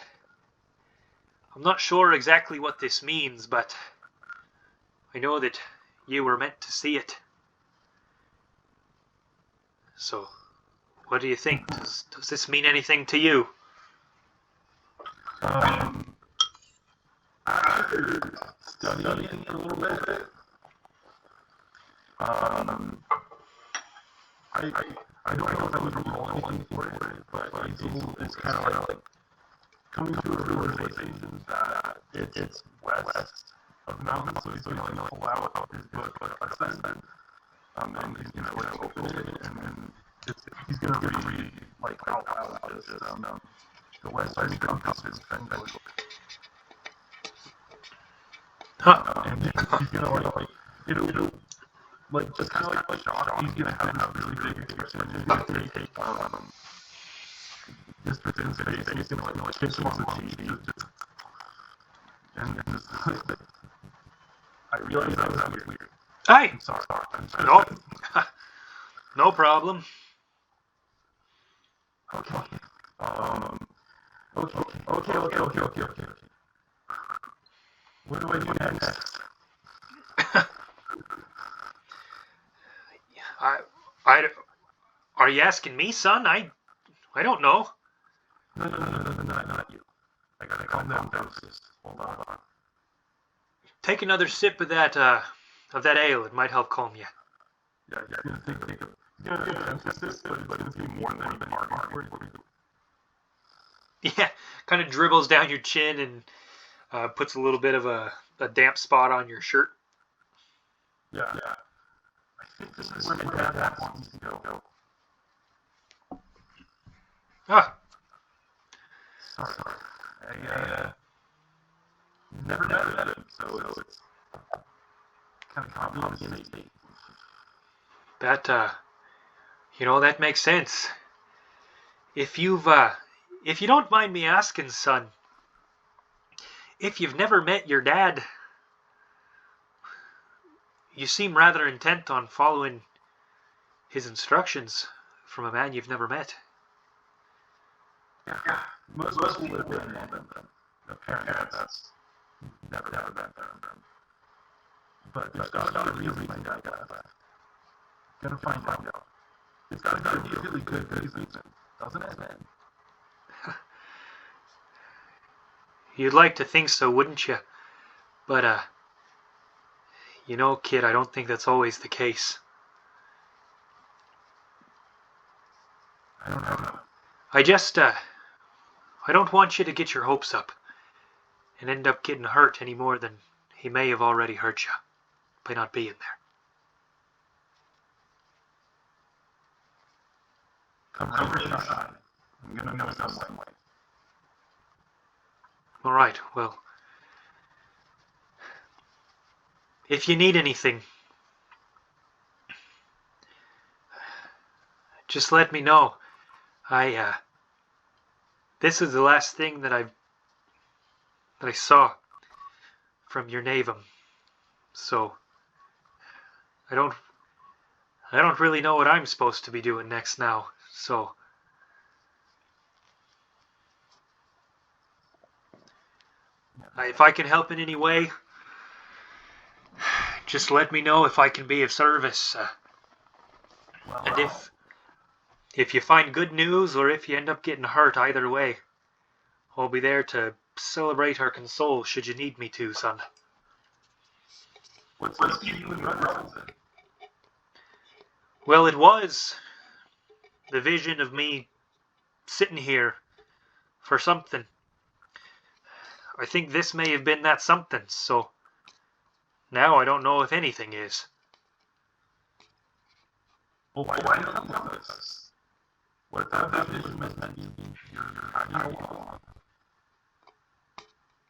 S1: I'm not sure exactly what this means, but I know that you were meant to see it. So, what do you think? Does this mean anything to you?
S2: After studying a little bit, I don't know if I would roll anything for it, but it's kind of like coming to a realization that it's west of the mountain, so he's going to like pull out his book of Ascend, and he's going to like open it, and then he's going to read like out loud just the west side encompasses his Finthobarren. And he's gonna it'll just kind of like shock. He's gonna have this really big expression. He's gonna take just within his face. He's gonna like kiss him on the cheek. And just I realize that was weird.
S1: Hey!
S2: I'm sorry.
S1: No. No problem.
S2: Okay. Okay. What do I do next?
S1: Are you asking me, son? I don't know.
S2: No, not you. I gotta calm down first. Hold on.
S1: Take another sip of that ale. It might help calm you.
S2: Yeah, he's gonna take a emphasis, but it's gonna be more than hard.
S1: Yeah, kind of dribbles down your chin and puts a little bit of a damp spot on your shirt.
S2: Yeah. I think this is where my dad wants to go.
S1: Ah,
S2: Sorry. I never met him, so it's kind of complicated.
S1: that that makes sense. If you don't mind me asking, son, if you've never met your dad, you seem rather intent on following his instructions from a man you've never met.
S2: Yeah. Most people live in the parents never met them. But there's gotta be a reason my dad got that. Gonna find out. It's gotta be a really good reason, doesn't it, man?
S1: You'd like to think so, wouldn't you? But, kid, I don't think that's always the case.
S2: I don't know.
S1: I don't want you to get your hopes up and end up getting hurt any more than he may have already hurt you by not being there.
S2: Come over inside. I'm gonna know some way.
S1: All right, well, if you need anything, just let me know. This is the last thing that I saw from your Navum, so I don't really know what I'm supposed to be doing next now. So if I can help in any way, just let me know if I can be of service. And if you find good news or if you end up getting hurt, either way, I'll be there to celebrate or console should you need me to, son.
S2: What's you and Red?
S1: Well, it was the vision of me sitting here for something. I think this may have been that something, so now I don't know if anything is.
S2: Well, why don't you tell us? What if that vision was meant to be your idea all along?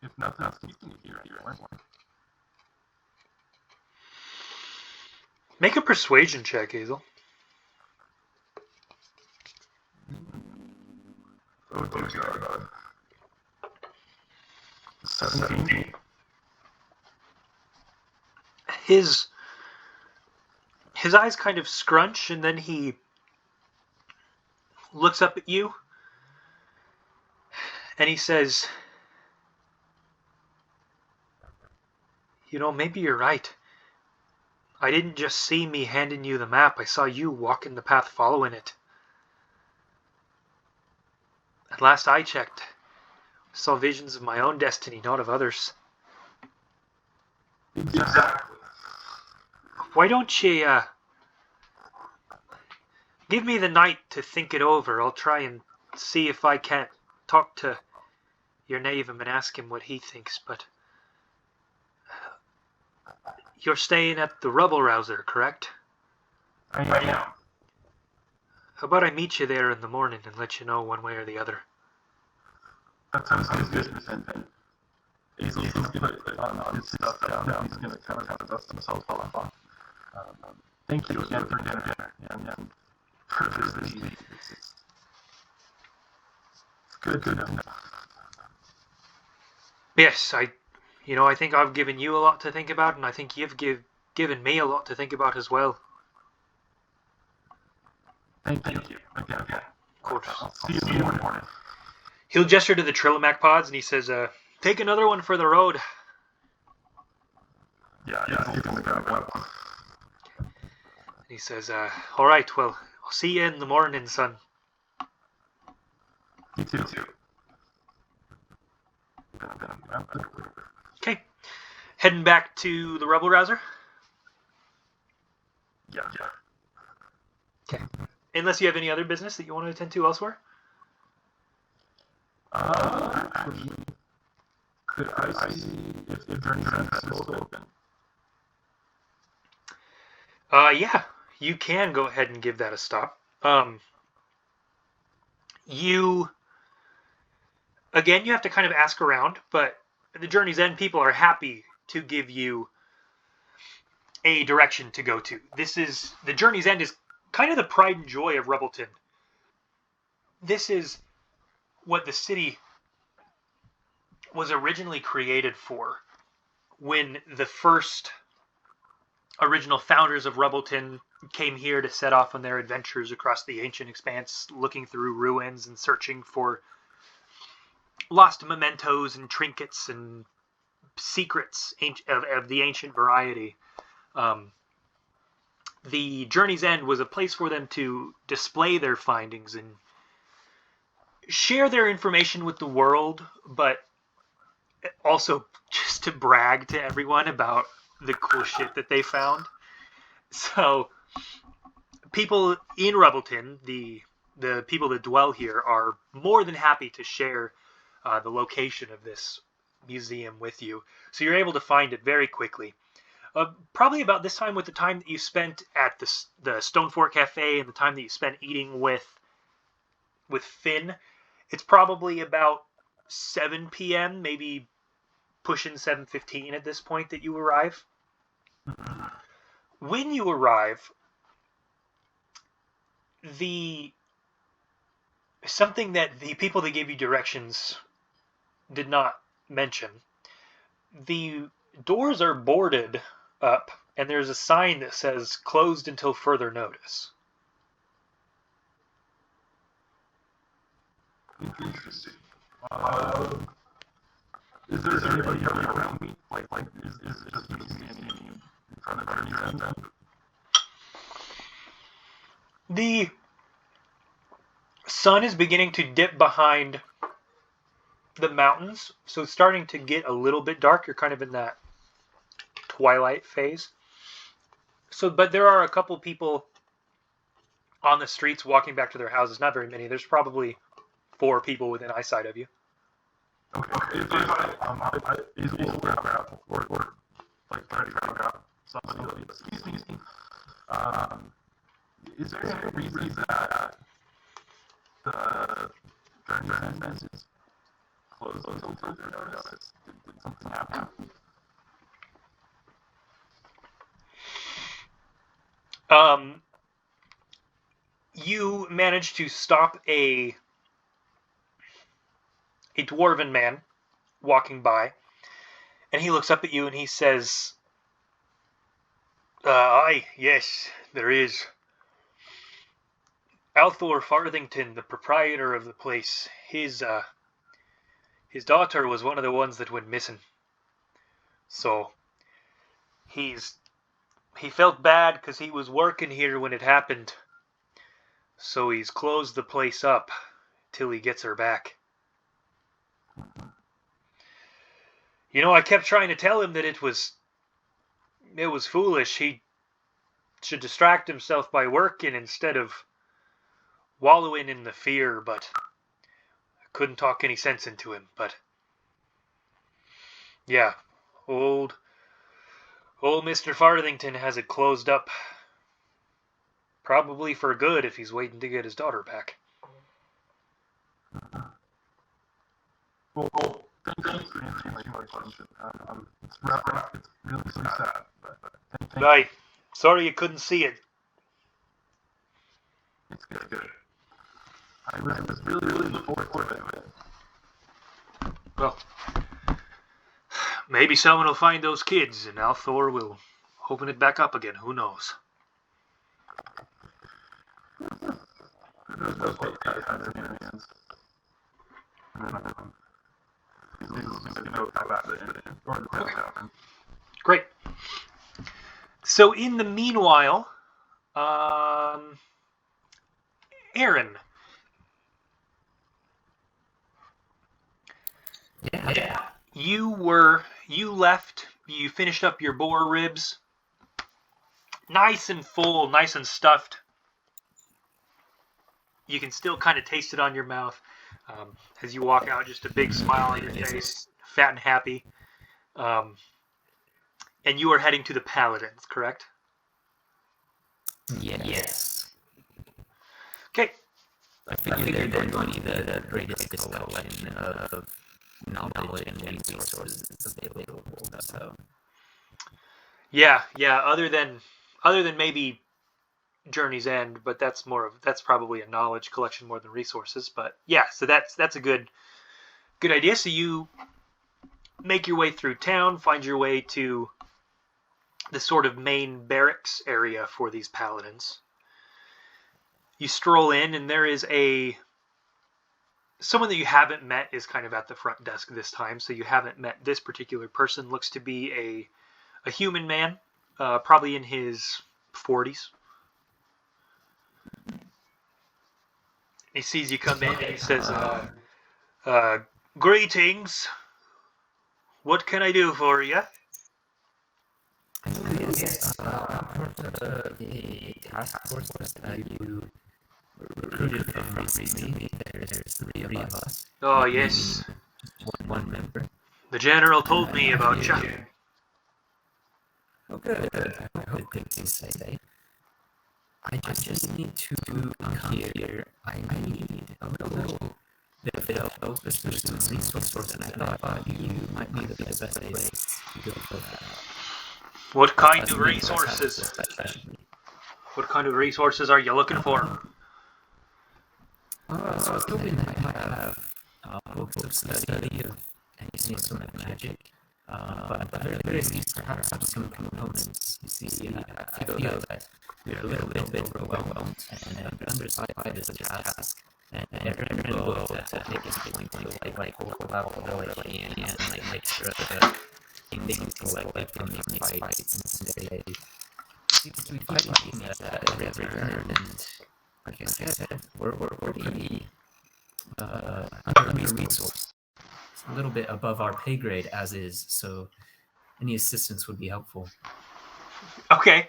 S2: If nothing else, you can hear it.
S1: Make a persuasion check, Azel.
S2: Oh, dear God. 17.
S1: His eyes kind of scrunch, and then he looks up at you, and he says, maybe you're right. I didn't just see me handing you the map, I saw you walking the path following it. At last I checked, I saw visions of my own destiny, not of others.
S2: Exactly.
S1: Why don't you, give me the night to think it over. I'll try and see if I can't talk to your Navum and ask him what he thinks, but you're staying at the Rubble Rouser, correct?
S2: I am.
S1: How about I meet you there in the morning and let you know one way or the other?
S2: That sounds good. And Azel's gonna put on his stuff down. He's gonna kind of dust himself off. Thank you again for dinner and for this meeting. It's good to know.
S1: Yes, I think I've given you a lot to think about, and I think you've given me a lot to think about as well.
S2: Thank you again.
S1: Of course.
S2: I'll see you in the morning.
S1: He'll gesture to the Trillimac pods, and he says, take another one for the road.
S2: Yeah, he's gonna grab one.
S1: He says, all right, well, I'll see you in the morning, son.
S2: You too.
S1: Okay. Heading back to the Rebel Rouser?
S2: Yeah.
S1: Okay. Unless you have any other business that you want to attend to elsewhere?
S2: Actually, could I see if Journey's End is still open?
S1: Yeah, you can go ahead and give that a stop. You have to kind of ask around, but the Journey's End people are happy to give you a direction to go to. The Journey's End is kind of the pride and joy of Rebelton. This is what the city was originally created for when the first original founders of Rebelton came here to set off on their adventures across the ancient expanse, looking through ruins and searching for lost mementos and trinkets and secrets of the ancient variety. The Journey's End was a place for them to display their findings and share their information with the world, but also just to brag to everyone about the cool shit that they found. So people in Rebelton, the people that dwell here, are more than happy to share the location of this museum with you. So you're able to find it very quickly. Probably about this time with the time that you spent at the Stonefort Cafe and the time that you spent eating with Finn, it's probably about 7 p.m., maybe pushing 7:15 at this point that you arrive. When you arrive, something that the people that gave you directions did not mention, the doors are boarded up, and there's a sign that says closed until further notice.
S2: Interesting. Is there anybody around me? Like, is it just me standing in front of Journey's End?
S1: The sun is beginning to dip behind the mountains, so it's starting to get a little bit dark. You're kind of in that twilight phase. But there are a couple people on the streets walking back to their houses. Not very many. There's probably 4 people within eyesight of you.
S2: Okay. Is it grab or like try to grab somebody? Excuse me. Is there any reason that the Journey's End is closed until further notice? Did something happen?
S1: You managed to stop a dwarven man walking by, and he looks up at you and he says, aye, yes, there is. Althor Farthington, the proprietor of the place, his daughter was one of the ones that went missing. So he felt bad because he was working here when it happened. So he's closed the place up till he gets her back. I kept trying to tell him that it was foolish. He should distract himself by working instead of wallowing in the fear, but I couldn't talk any sense into him. But yeah, old Mr. Farthington has it closed up. Probably for good if he's waiting to get his daughter back.
S2: Well, thanks for answering my question. It's really sad, but thank you.
S1: Right. Sorry you couldn't see it.
S2: It's good. I was really looking forward to it.
S1: Well, maybe someone will find those kids, and Althor will open it back up again. Who knows?
S2: Those guys have their hands.
S1: Great. So in the meanwhile, Aaron.
S4: Yeah.
S1: You left, you finished up your boar ribs. Nice and full, nice and stuffed. You can still kind of taste it on your mouth. As you walk out, just a big smile on your face, fat and happy. And you are heading to the Paladins, correct?
S4: Yes.
S1: Okay.
S4: I figured they're going to be the greatest collection of knowledge and resources available. So.
S1: Yeah. Other than maybe Journey's End, but that's probably a knowledge collection more than resources. But yeah, so that's a good idea. So you make your way through town, find your way to the sort of main barracks area for these paladins. You stroll in, and there is someone that you haven't met is kind of at the front desk this time. So you haven't met this particular person. Looks to be a human man, probably in his 40s. He sees you come in and he says, greetings. What can I do for you?
S4: Yes, part of the task force that you recruited from recently. There's 3 of us.
S1: Oh, yes.
S4: One member.
S1: The general told me about you.
S4: Oh, good. I hope good things to say. I just need to come here. I need a little bit of help, especially some resources, and I thought you might be the best place to go for that.
S1: What kind of resources? What kind of resources are you looking for?
S4: So I was hoping that I might have books of study of any sort of magic, but at the very least, perhaps some components. You see, I feel that we're a little bit overwhelmed and undersized as a task, and everyone will take us to like hold out the village and make sure that things collect from the fights and stay. Seems to be fighting at every turn, and like I said, we're pretty under-resourced. It's a little bit above our pay grade as is, so any assistance would be helpful.
S1: Okay.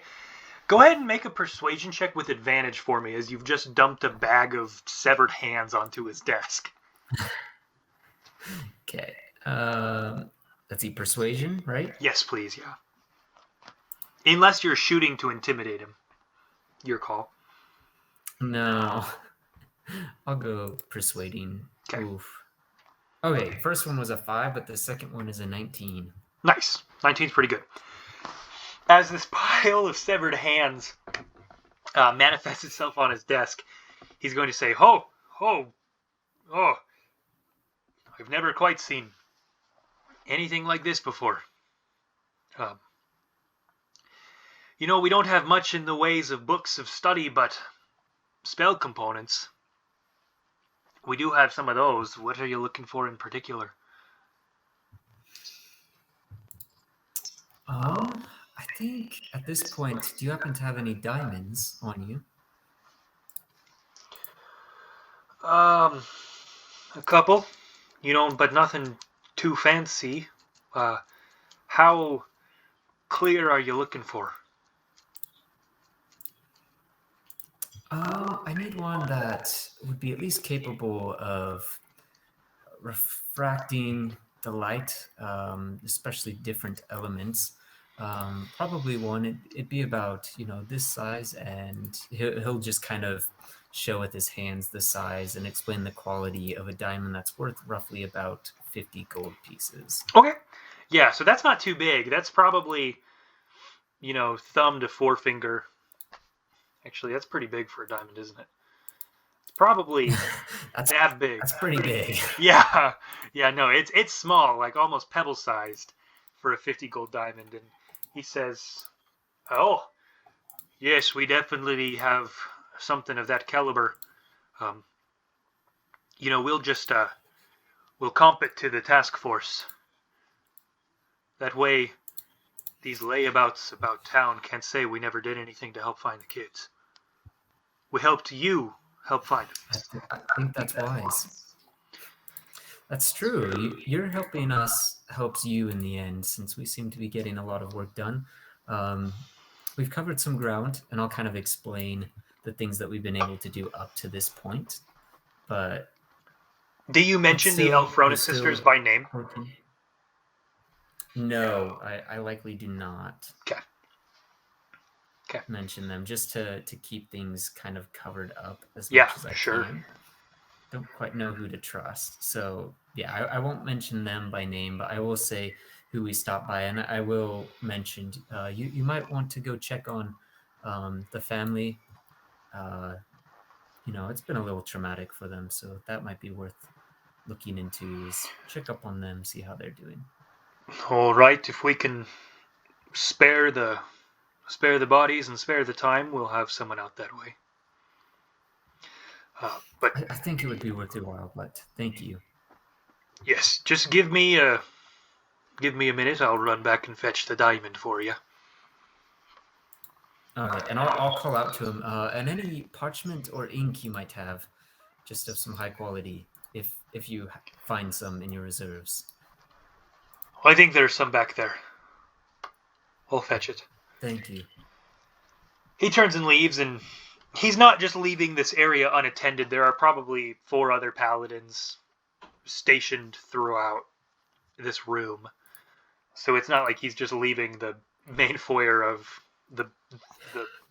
S1: Go ahead and make a persuasion check with advantage for me as you've just dumped a bag of severed hands onto his desk.
S4: Okay. Let's see, persuasion, right?
S1: Yes, please, yeah. Unless you're shooting to intimidate him. Your call.
S4: No. I'll go persuading.
S1: Okay.
S4: Oof. Okay, first one was a 5, but the second one is a 19.
S1: Nice. 19's pretty good. As this pile of severed hands manifests itself on his desk, he's going to say, Oh, I've never quite seen anything like this before. We don't have much in the ways of books of study, but spell components. We do have some of those. What are you looking for in particular?
S4: I think at this point, do you happen to have any diamonds on you?
S1: A couple, but nothing too fancy. How clear are you looking for?
S4: I need one that would be at least capable of refracting the light, especially different elements. Probably one, it'd be about, this size, and he'll just kind of show with his hands the size and explain the quality of a diamond that's worth roughly about 50 gold pieces.
S1: Okay. Yeah, so that's not too big. That's probably, thumb to forefinger. Actually, that's pretty big for a diamond, isn't it? It's probably that big.
S4: That's pretty big.
S1: Yeah. Yeah, no, it's small, like almost pebble-sized for a 50 gold diamond. And he says, "Oh, yes, we definitely have something of that caliber. We'll just we'll comp it to the task force. That way, these layabouts about town can't say we never did anything to help find the kids. We helped you help find them."
S4: I think that's wise. That's true. You're helping us helps you in the end, since we seem to be getting a lot of work done. We've covered some ground, and I'll kind of explain the things that we've been able to do up to this point. But
S1: do you mention the Elfrona sisters by name?
S4: Working. No, I likely do not.
S1: Okay.
S4: Mention them, just to keep things kind of covered up as much as I can. Don't quite know who to trust. So yeah, I won't mention them by name, but I will say who we stopped by, and I will mention you might want to go check on the family. It's been a little traumatic for them, so that might be worth looking into, is check up on them, see how they're doing.
S1: All right, if we can spare the bodies and spare the time, we'll have someone out that way. But
S4: I think it would be worth your while, but thank you.
S1: Yes, just give me a minute. I'll run back and fetch the diamond for you.
S4: All right, and I'll call out to him. And any parchment or ink you might have, just of some high quality, if you find some in your reserves.
S1: I think there's some back there. I'll fetch it.
S4: Thank you.
S1: He turns and leaves, and he's not just leaving this area unattended. There are probably 4 other paladins stationed throughout this room. So it's not like he's just leaving the main foyer of the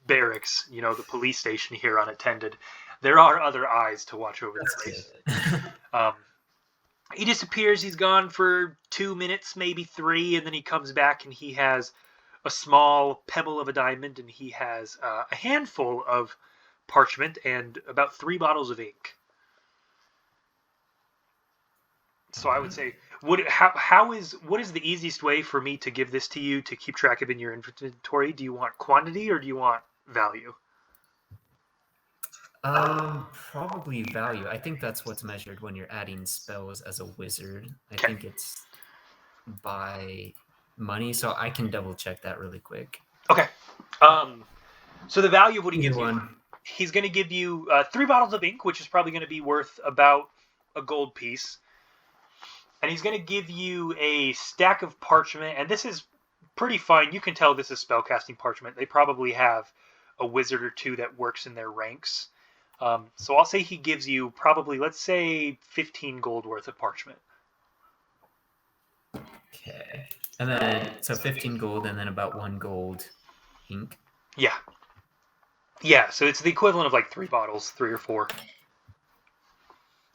S1: barracks, the police station here unattended. There are other eyes to watch over the place. He disappears. He's gone for 2 minutes, maybe 3, and then he comes back and he has a small pebble of a diamond, and he has a handful of parchment and about 3 bottles of ink. So I would say, what is the easiest way for me to give this to you to keep track of in your inventory? Do you want quantity or do you want value?
S4: Probably value. I think that's what's measured when you're adding spells as a wizard. I think it's by money, so I can double check that really quick.
S1: Okay. So the value of what he gives you, he's going to give you 3 bottles of ink, which is probably going to be worth about a gold piece. And he's going to give you a stack of parchment, and this is pretty fine. You can tell this is spellcasting parchment. They probably have a wizard or 2 that works in their ranks. So I'll say he gives you probably, let's say, 15 gold worth of parchment.
S4: Okay. And then, so 15 gold and then about 1 gold ink.
S1: Yeah. Yeah, so it's the equivalent of like 3 bottles, 3 or 4.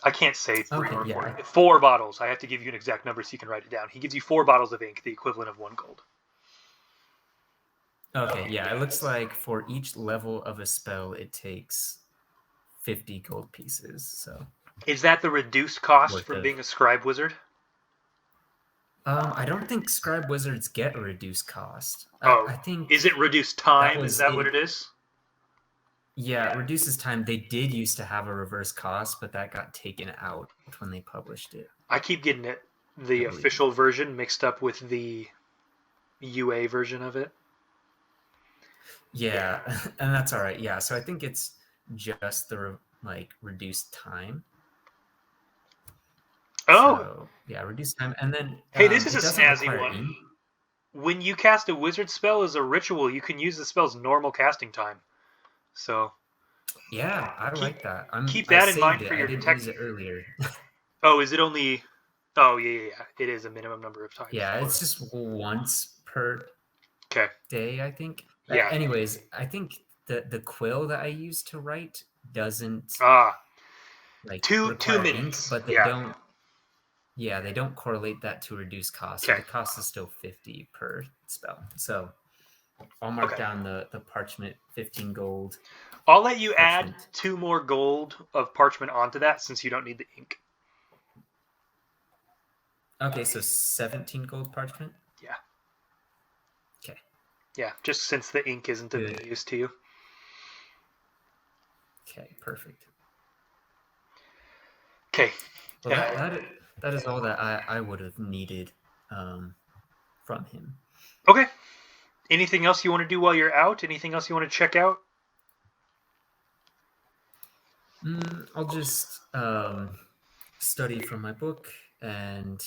S1: I can't say 3 or 4. 4 bottles. I have to give you an exact number so you can write it down. He gives you 4 bottles of ink, the equivalent of 1 gold.
S4: Okay, yeah, it looks like for each level of a spell, it takes 50 gold pieces. So
S1: is that the reduced cost from being a scribe wizard?
S4: I don't think scribe wizards get a reduced cost.
S1: Oh,
S4: I think
S1: is it reduced time? Is that what it is?
S4: Yeah, it reduces time. They did used to have a reverse cost, but that got taken out when they published it.
S1: I keep getting the official version mixed up with the UA version of it.
S4: Yeah, and that's all right. Yeah, so I think it's just the reduced time.
S1: Oh,
S4: so, yeah, reduced time, and then
S1: hey, this is a snazzy one. When you cast a wizard spell as a ritual, you can use the spell's normal casting time. So
S4: yeah, I like that.
S1: Keep that in mind for your
S4: detect. I didn't use it earlier.
S1: Oh, is it only? Oh, yeah. It is a minimum number of times.
S4: Yeah, it's just once per day, I think.
S1: Yeah.
S4: Anyways, I think the quill that I used to write doesn't like
S1: two
S4: require
S1: minutes.
S4: ink, but they don't. Yeah, they don't correlate that to reduce cost. So
S1: Okay.
S4: the cost is still 50 per spell. So I'll mark down the parchment 15 gold.
S1: I'll let you
S4: Parchment.
S1: add 2 more gold of parchment onto that since you don't need the ink.
S4: Okay, so 17 gold parchment?
S1: Yeah.
S4: Okay.
S1: Yeah, just since the ink isn't of any use to you.
S4: Okay, perfect.
S1: Okay.
S4: Well, that is all that I would have needed from him.
S1: Okay. Anything else you want to do while you're out? Anything else you want to check out?
S4: I'll just study from my book and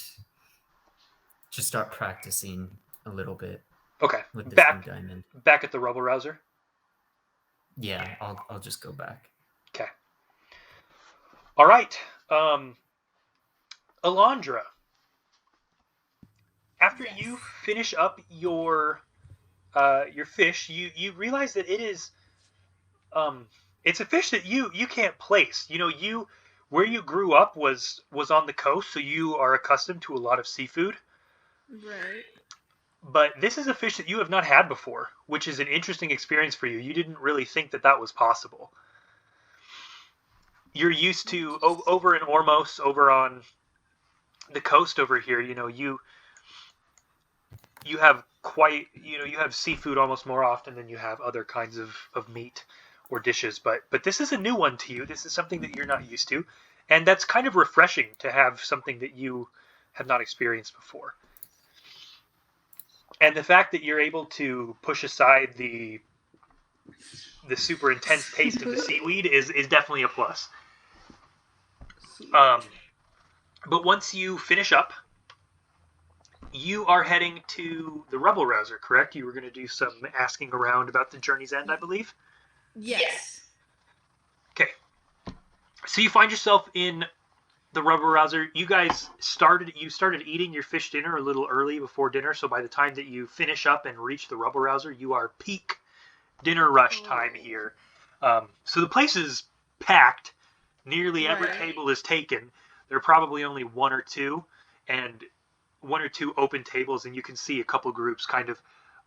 S4: just start practicing a little bit.
S1: Okay.
S4: With this new diamond.
S1: Back at the rubble rouser?
S4: Yeah, I'll just go back.
S1: Okay. All right. Alondra, after you finish up your fish, you realize that it is it's a fish that you can't place. You know, where you grew up was on the coast, so you are accustomed to a lot of seafood.
S3: Right.
S1: But this is a fish that you have not had before, which is an interesting experience for you. You didn't really think that was possible. You're used to over in Ormos, over on the coast over here, you know, you have you have seafood almost more often than you have other kinds of meat or dishes, but this is a new one to you. This is something that you're not used to, and that's kind of refreshing to have something that you have not experienced before. And the fact that you're able to push aside the super intense taste of the seaweed is definitely a plus. But once you finish up, you are heading to the Rubble Rouser, correct? You were going to do some asking around about the journey's end, I believe?
S3: Yes.
S1: Okay. So you find yourself in the Rubble Rouser. You guys started eating your fish dinner a little early before dinner, so by the time that you finish up and reach the Rubble Rouser, you are peak dinner rush time here. So the place is packed. Nearly every table is taken. There are probably only one or two open tables, and you can see a couple groups kind of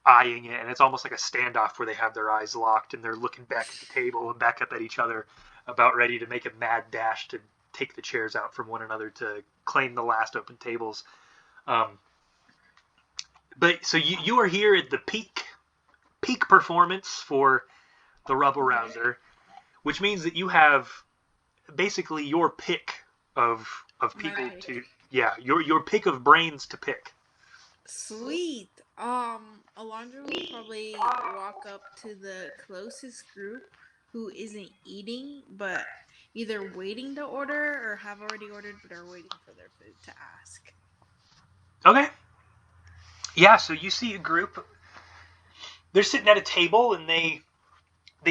S1: eyeing it, and it's almost like a standoff where they have their eyes locked and they're looking back at the table and back up at each other, about ready to make a mad dash to take the chairs out from one another to claim the last open tables. But so you are here at the peak performance for the Rubble Rouser, which means that you have basically your pick of people to your pick of brains to pick.
S3: Sweet. Alondra will probably walk up to the closest group who isn't eating but either waiting to order or have already ordered but are waiting for their food to ask.
S1: Okay. Yeah, so you see a group. They're sitting at a table and they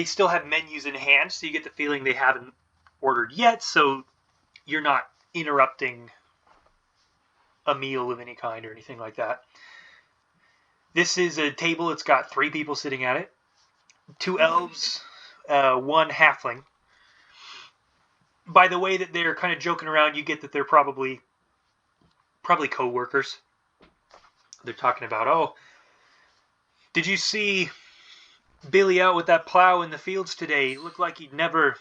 S1: still have menus in hand, so you get the feeling they haven't ordered yet, so you're not interrupting a meal of any kind or anything like that. This is a table. It's got 3 people sitting at it. 2 elves, 1 halfling. By the way that they're kind of joking around, you get that they're probably co-workers. They're talking about, oh, did you see Billy out with that plow in the fields today? Looked like he'd never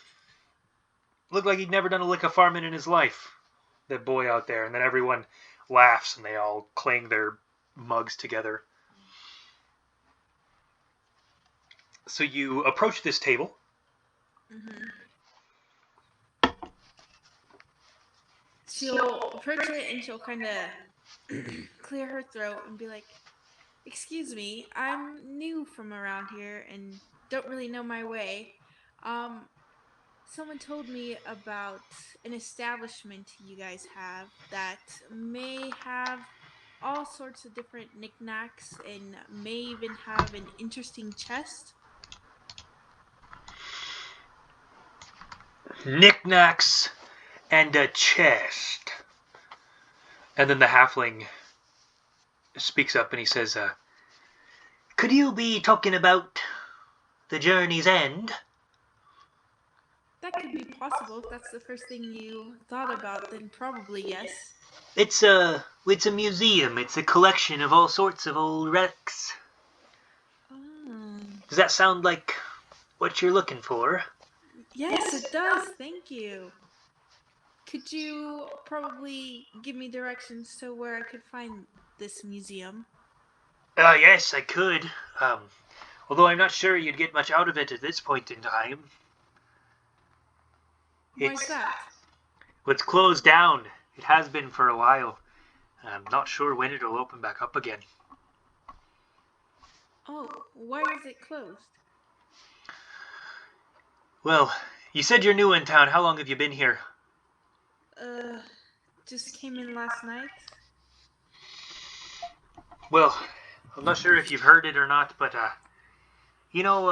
S1: done a lick of farming in his life. That boy out there. And then everyone laughs and they all clang their mugs together. So you approach this table.
S3: Mm-hmm. She'll approach it and she'll kind of clear her throat and be like, "Excuse me, I'm new from around here and don't really know my way. Someone told me about an establishment you guys have that may have all sorts of different knickknacks and may even have an interesting chest."
S1: Knickknacks and a chest. And then the halfling speaks up and he says, could you be talking about the journey's end?
S3: that could be possible. If that's the first thing you thought about, then probably yes.
S1: It's a museum. It's a collection of all sorts of old relics.
S3: Oh.
S1: Does that sound like what you're looking for?
S3: Yes, it does. Thank you. Could you probably give me directions to where I could find this museum?
S1: Yes, I could. Although I'm not sure you'd get much out of it at this point in time.
S3: Why's that?
S1: Well, it's closed down. It has been for a while. I'm not sure when it'll open back up again.
S3: Oh, why is it closed?
S1: Well, you said you're new in town. How long have you been here?
S3: Just came in last night.
S1: Well, I'm not sure if you've heard it or not, but, a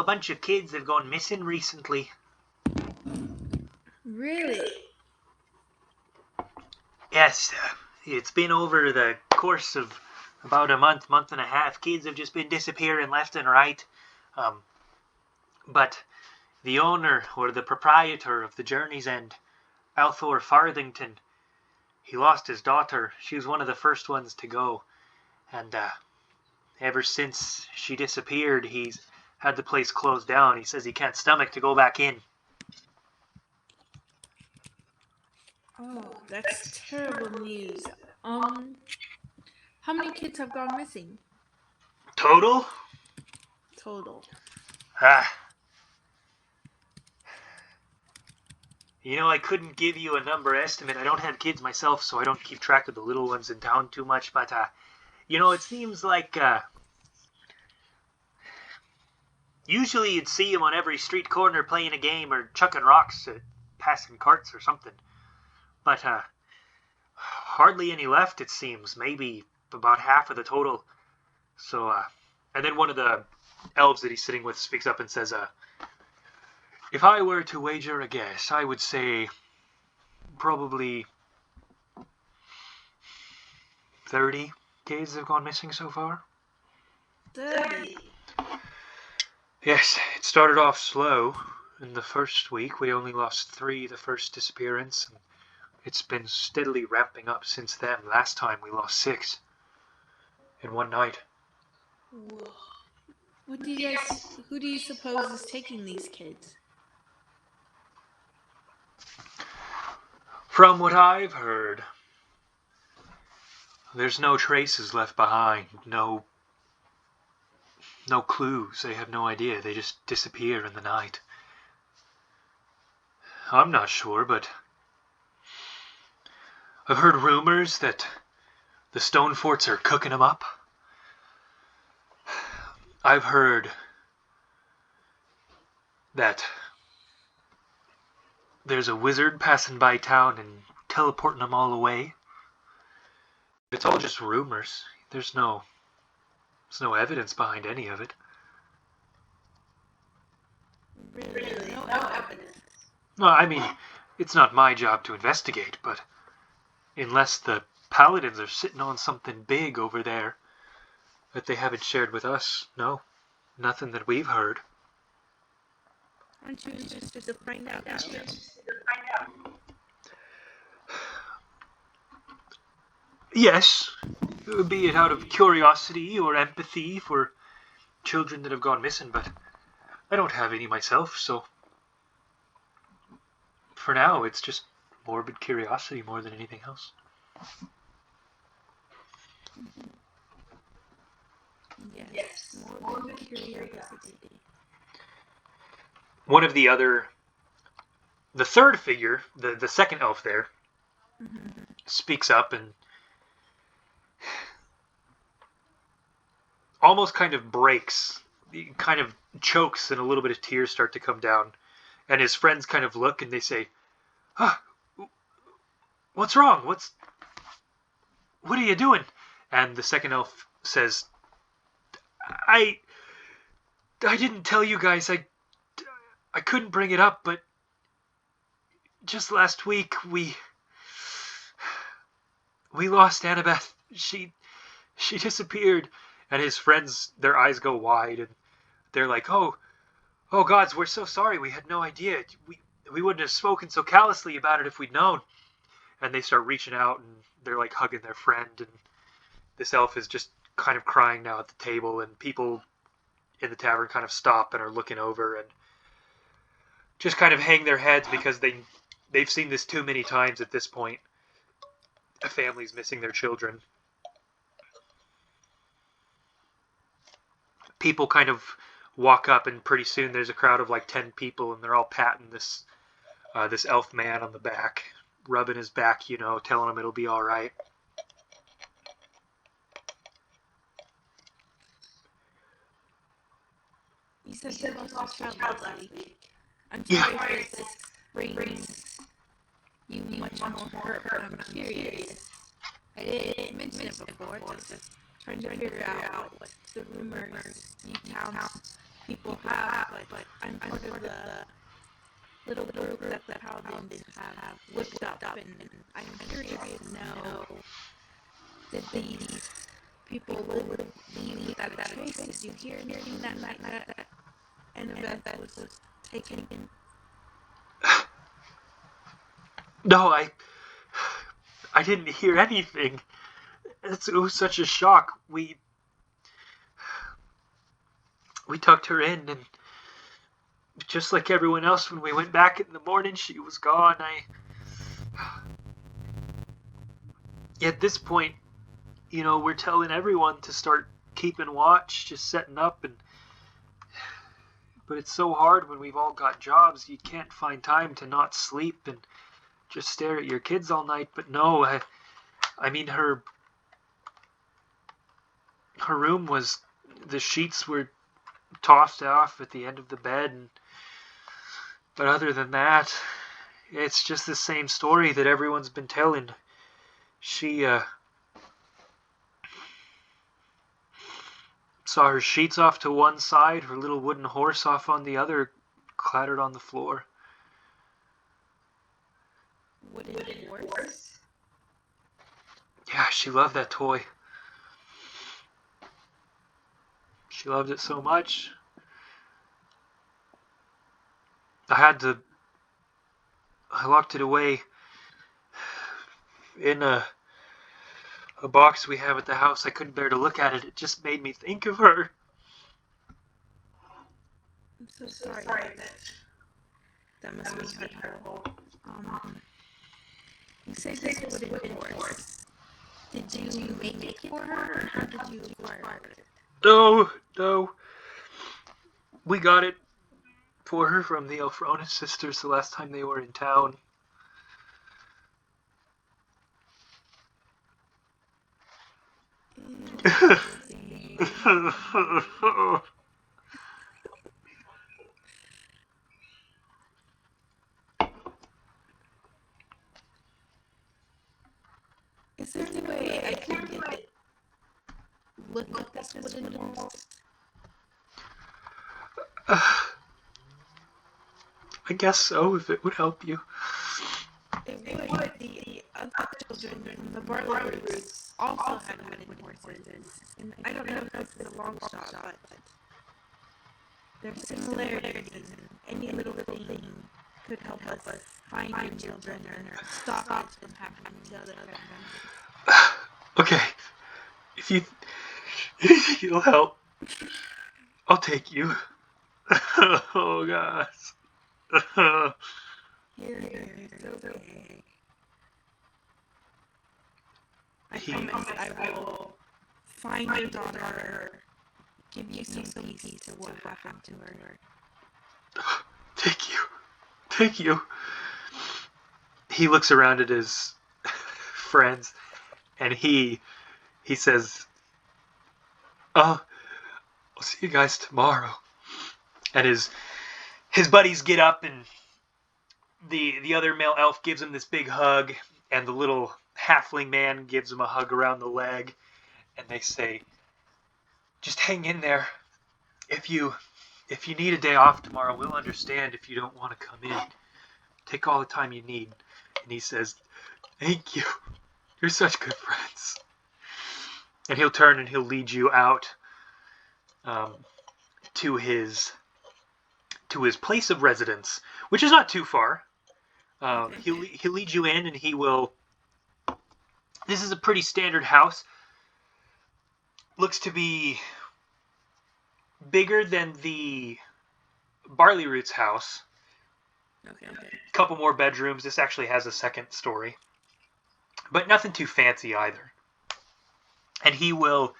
S1: bunch of kids have gone missing recently.
S3: Really?
S1: Yes, it's been over the course of about a month and a half. Kids have just been disappearing left and right. But the owner, or the proprietor of the Journey's End, Althor Farthington, he lost his daughter. She was one of the first ones to go. And ever since she disappeared, he's had the place closed down. He says he can't stomach to go back in.
S3: Oh, that's terrible news. How many kids have gone missing?
S1: Total?
S3: Total.
S1: I couldn't give you a number estimate. I don't have kids myself, so I don't keep track of the little ones in town too much. But, it seems like, usually you'd see them on every street corner playing a game or chucking rocks at passing carts or something. But, hardly any left, it seems. Maybe about half of the total. So, and then one of the elves that he's sitting with speaks up and says, if I were to wager a guess, I would say probably 30 kids have gone missing so far.
S3: 30?
S1: Yes, it started off slow. In the first week, we only lost 3 the first disappearance, and it's been steadily ramping up since then. Last time we lost 6 in one night.
S3: Whoa. Who do you suppose is taking these kids?
S1: From what I've heard, there's no traces left behind, no clues. They have no idea. They just disappear in the night. I'm not sure, but I've heard rumors that the Stoneforts are cooking them up. I've heard that there's a wizard passing by town and teleporting them all away. It's all just rumors. There's no evidence behind any of it.
S3: Really? No evidence?
S1: No, I mean, it's not my job to investigate, but unless the paladins are sitting on something big over there that they haven't shared with us, no, nothing that we've heard.
S3: Aren't you interested to find out?
S1: Yes, be it out of curiosity or empathy for children that have gone missing, but I don't have any myself, so for now it's just morbid curiosity more than anything else.
S3: Yes. Morbid curiosity.
S1: One of the third figure, the second elf there, speaks up and almost kind of breaks, kind of chokes, and a little bit of tears start to come down. And his friends kind of look and they say, what's wrong? What are you doing? And the second elf says, I didn't tell you guys. I couldn't bring it up, but just last week we lost Annabeth. She disappeared. And his friends, their eyes go wide and they're like, oh gods, we're so sorry. We had no idea. we wouldn't have spoken so callously about it if we'd known. And they start reaching out, and they're like hugging their friend, and this elf is just kind of crying now at the table, and people in the tavern kind of stop and are looking over and just kind of hang their heads because they've seen this too many times at this point. A family's missing their children. People kind of walk up, and pretty soon there's a crowd of like 10 people, and they're all patting this elf man on the back, rubbing his back, you know, telling him it'll be all right.
S3: You said you lost your child last week. I'm
S1: Yeah.
S3: sorry if this brings you much more hurt, but I'm curious. I didn't mention it before, just trying to figure out what the rumors you people have, but I'm part of the little group that the paladins have looked up, and I'm curious to know, did these people leave without a trace? Did you hear anything that night that an event that was taken?
S1: No, I didn't hear anything. It was such a shock. We tucked her in, and just like everyone else, when we went back in the morning, she was gone. At this point, you know, we're telling everyone to start keeping watch, just setting up, but it's so hard when we've all got jobs. You can't find time to not sleep and just stare at your kids all night. But no, I mean, her room was, the sheets were tossed off at the end of the bed, but other than that, it's just the same story that everyone's been telling. She saw her sheets off to one side, her little wooden horse off on the other, clattered on the floor.
S3: Wooden horse?
S1: Yeah, she loved that toy. She loved it so much. I locked it away in a box we have at the house. I couldn't bear to look at it. It just made me think of her.
S3: I'm so sorry. That must be terrible. You say this was a wooden horse. Did you make it for her, or how did you acquire it?
S1: No. We got it for her from the Elfronis sisters the last time they were in town.
S3: Is there any way I can get look at this wooden horse?
S1: I guess so, if it would help you.
S3: It would. The other children in the barley roots also had wooden horses. And I don't know if it's a long shot, but there's similarities, and any little thing could help us find your children or stop it from happening to other members.
S1: Okay, if you think it'll help, I'll take you. Oh, gosh.
S3: It's okay. I promise I will find your daughter, give you some peace to what happened to her.
S1: Thank you. He looks around at his friends, and he says, I'll see you guys tomorrow. And his buddies get up, and the other male elf gives him this big hug, and the little halfling man gives him a hug around the leg, and they say, just hang in there. If you need a day off tomorrow, we'll understand if you don't want to come in. Take all the time you need. And he says, thank you. You're such good friends. And he'll turn and he'll lead you out to his to his place of residence, which is not too far. He'll lead you in, and he will. This is a pretty standard house. Looks to be bigger than the Barley Root's house.
S3: Okay.
S1: A couple more bedrooms. This actually has a second story, but nothing too fancy either. And he will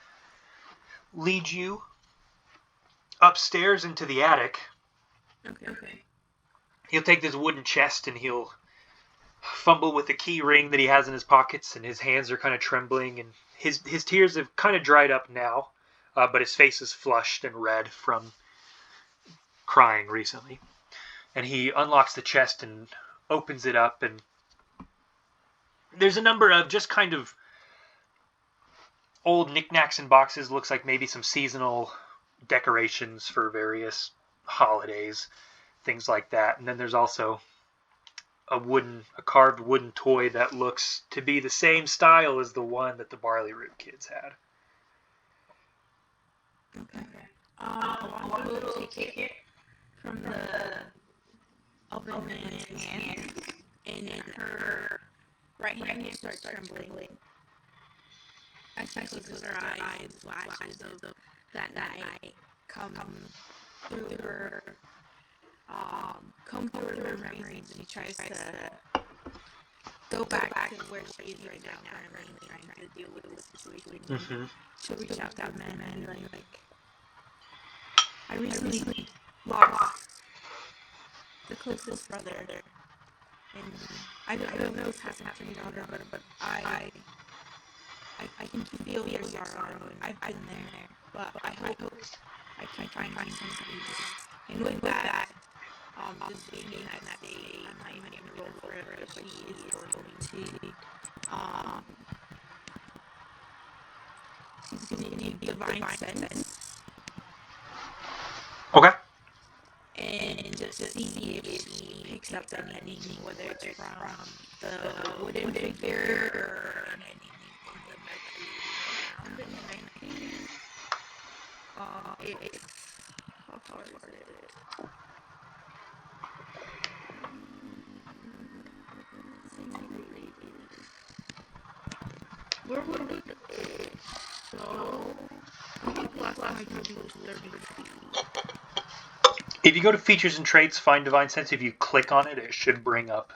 S1: lead you upstairs into the attic.
S3: Okay.
S1: He'll take this wooden chest and he'll fumble with the key ring that he has in his pockets, and his hands are kind of trembling, and his tears have kind of dried up now, but his face is flushed and red from crying recently. And he unlocks the chest and opens it up, and there's a number of just kind of old knickknacks and boxes. Looks like maybe some seasonal decorations for various holidays, things like that. And then there's also a carved wooden toy that looks to be the same style as the one that the Barley Root kids had.
S3: Okay. I will take it from the oven man's hand, and then her right hand will start trembling. I close her eyes, flashes of that night come through her memories, and she tries to go back to where she is right now, currently trying to deal with the situation.
S1: Mm-hmm.
S3: She'll reach out to that man and be like, I recently lost the closest brother, and I don't know what's happened to your daughter, but I can feel your sorrow. I've been there, but I hope I can find something. And with that, just being in that day, I'm not even gonna roll for it, but he is going to, he's gonna need divine sense.
S1: Okay.
S3: And just see if she picks up anything, whether it's from the wooden figure or anything around anything. How far is it? Where would it be? So, I think last time I told you was 30 feet.
S1: If you go to features and traits, find divine sense. If you click on it, it should bring up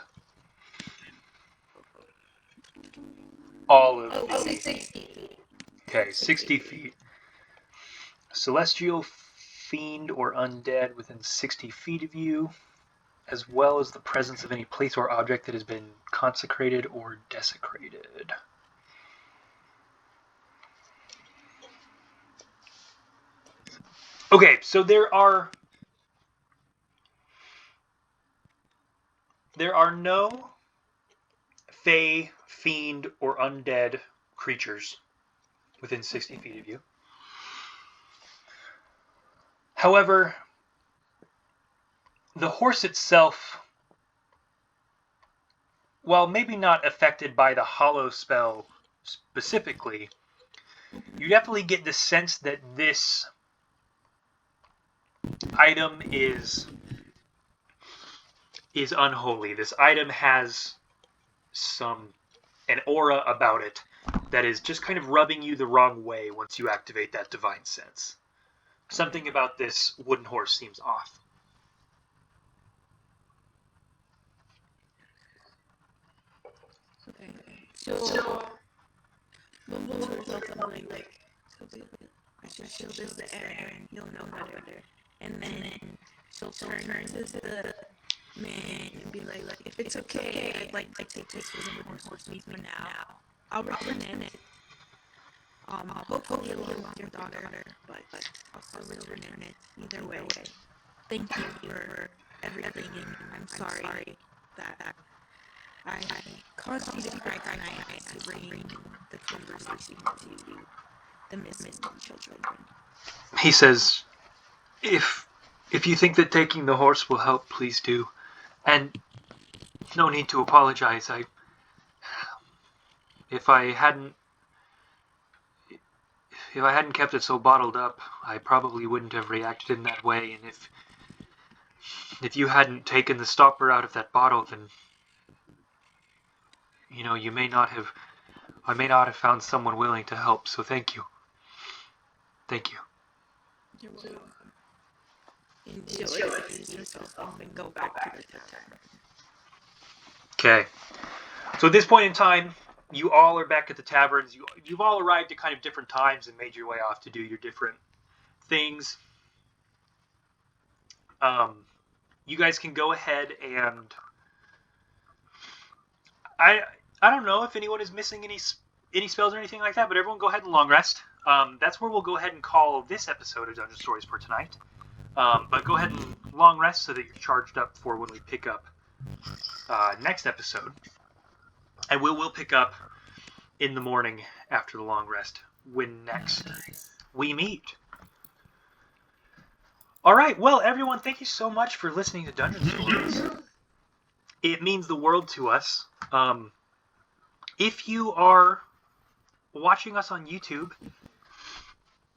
S1: all of the...
S3: 60 feet.
S1: Okay, 60 feet. Celestial, fiend, or undead within 60 feet of you, as well as the presence of any place or object that has been consecrated or desecrated. Okay, so there are no fey, fiend, or undead creatures within 60 feet of you. However, the horse itself, while maybe not affected by the hollow spell specifically, you definitely get the sense that this item is unholy. This item has an aura about it that is just kind of rubbing you the wrong way once you activate that divine sense. Something about this wooden horse seems off.
S3: Okay. So when we'll tell something like, I should show this to Aaron, he'll know better. And then she'll turn to the man and be like, if it's okay, I'd like to take this with me for now. I'll return it. Hopefully along with your daughter, but also return it either way. Thank you for everything, and I'm sorry that I caused you to cry tonight to bring the conversation to the missing children.
S1: He says, if you think that taking the horse will help, please do. And no need to apologize. If I hadn't kept it so bottled up, I probably wouldn't have reacted in that way. And If you hadn't taken the stopper out of that bottle, then, you know, I may not have found someone willing to help, so thank you. Thank you.
S3: You're welcome. Enjoy it. Ease yourself off and go back to the tavern.
S1: Okay. So at this point in time, you all are back at the taverns. You've all arrived at kind of different times and made your way off to do your different things. You guys can go ahead and I don't know if anyone is missing any spells or anything like that, but everyone go ahead and long rest. That's where we'll go ahead and call this episode of Dungeon Stories for tonight. But go ahead and long rest so that you're charged up for when we pick up next episode. And we'll pick up in the morning after the long rest when next we meet. All right, well, everyone, thank you so much for listening to Dungeon Stories. It means the world to us. If you are watching us on YouTube,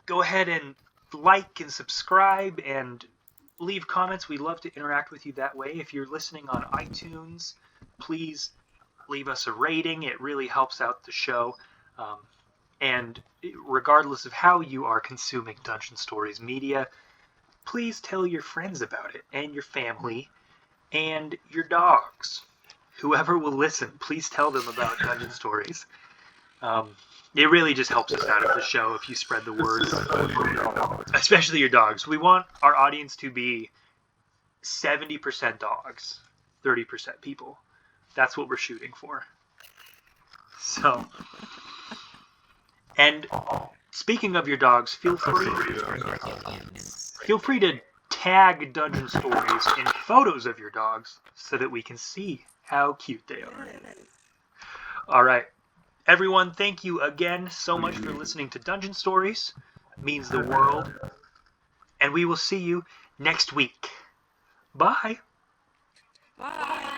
S1: go ahead and like and subscribe and leave comments. We'd love to interact with you that way. If you're listening on iTunes, please leave us a rating. It really helps out the show. And regardless of how you are consuming Dungeon Stories media, please tell your friends about it, and your family, and your dogs. Whoever will listen, please tell them about Dungeon Stories. It really just helps us out of the show if you spread the word. Especially your dogs. We want our audience to be 70% dogs, 30% people. That's what we're shooting for. So, and speaking of your dogs, feel free to tag Dungeon Stories in photos of your dogs so that we can see how cute they are. All right. Everyone, thank you again so much for listening to Dungeon Stories. It means the world. And we will see you next week. Bye.
S3: Bye.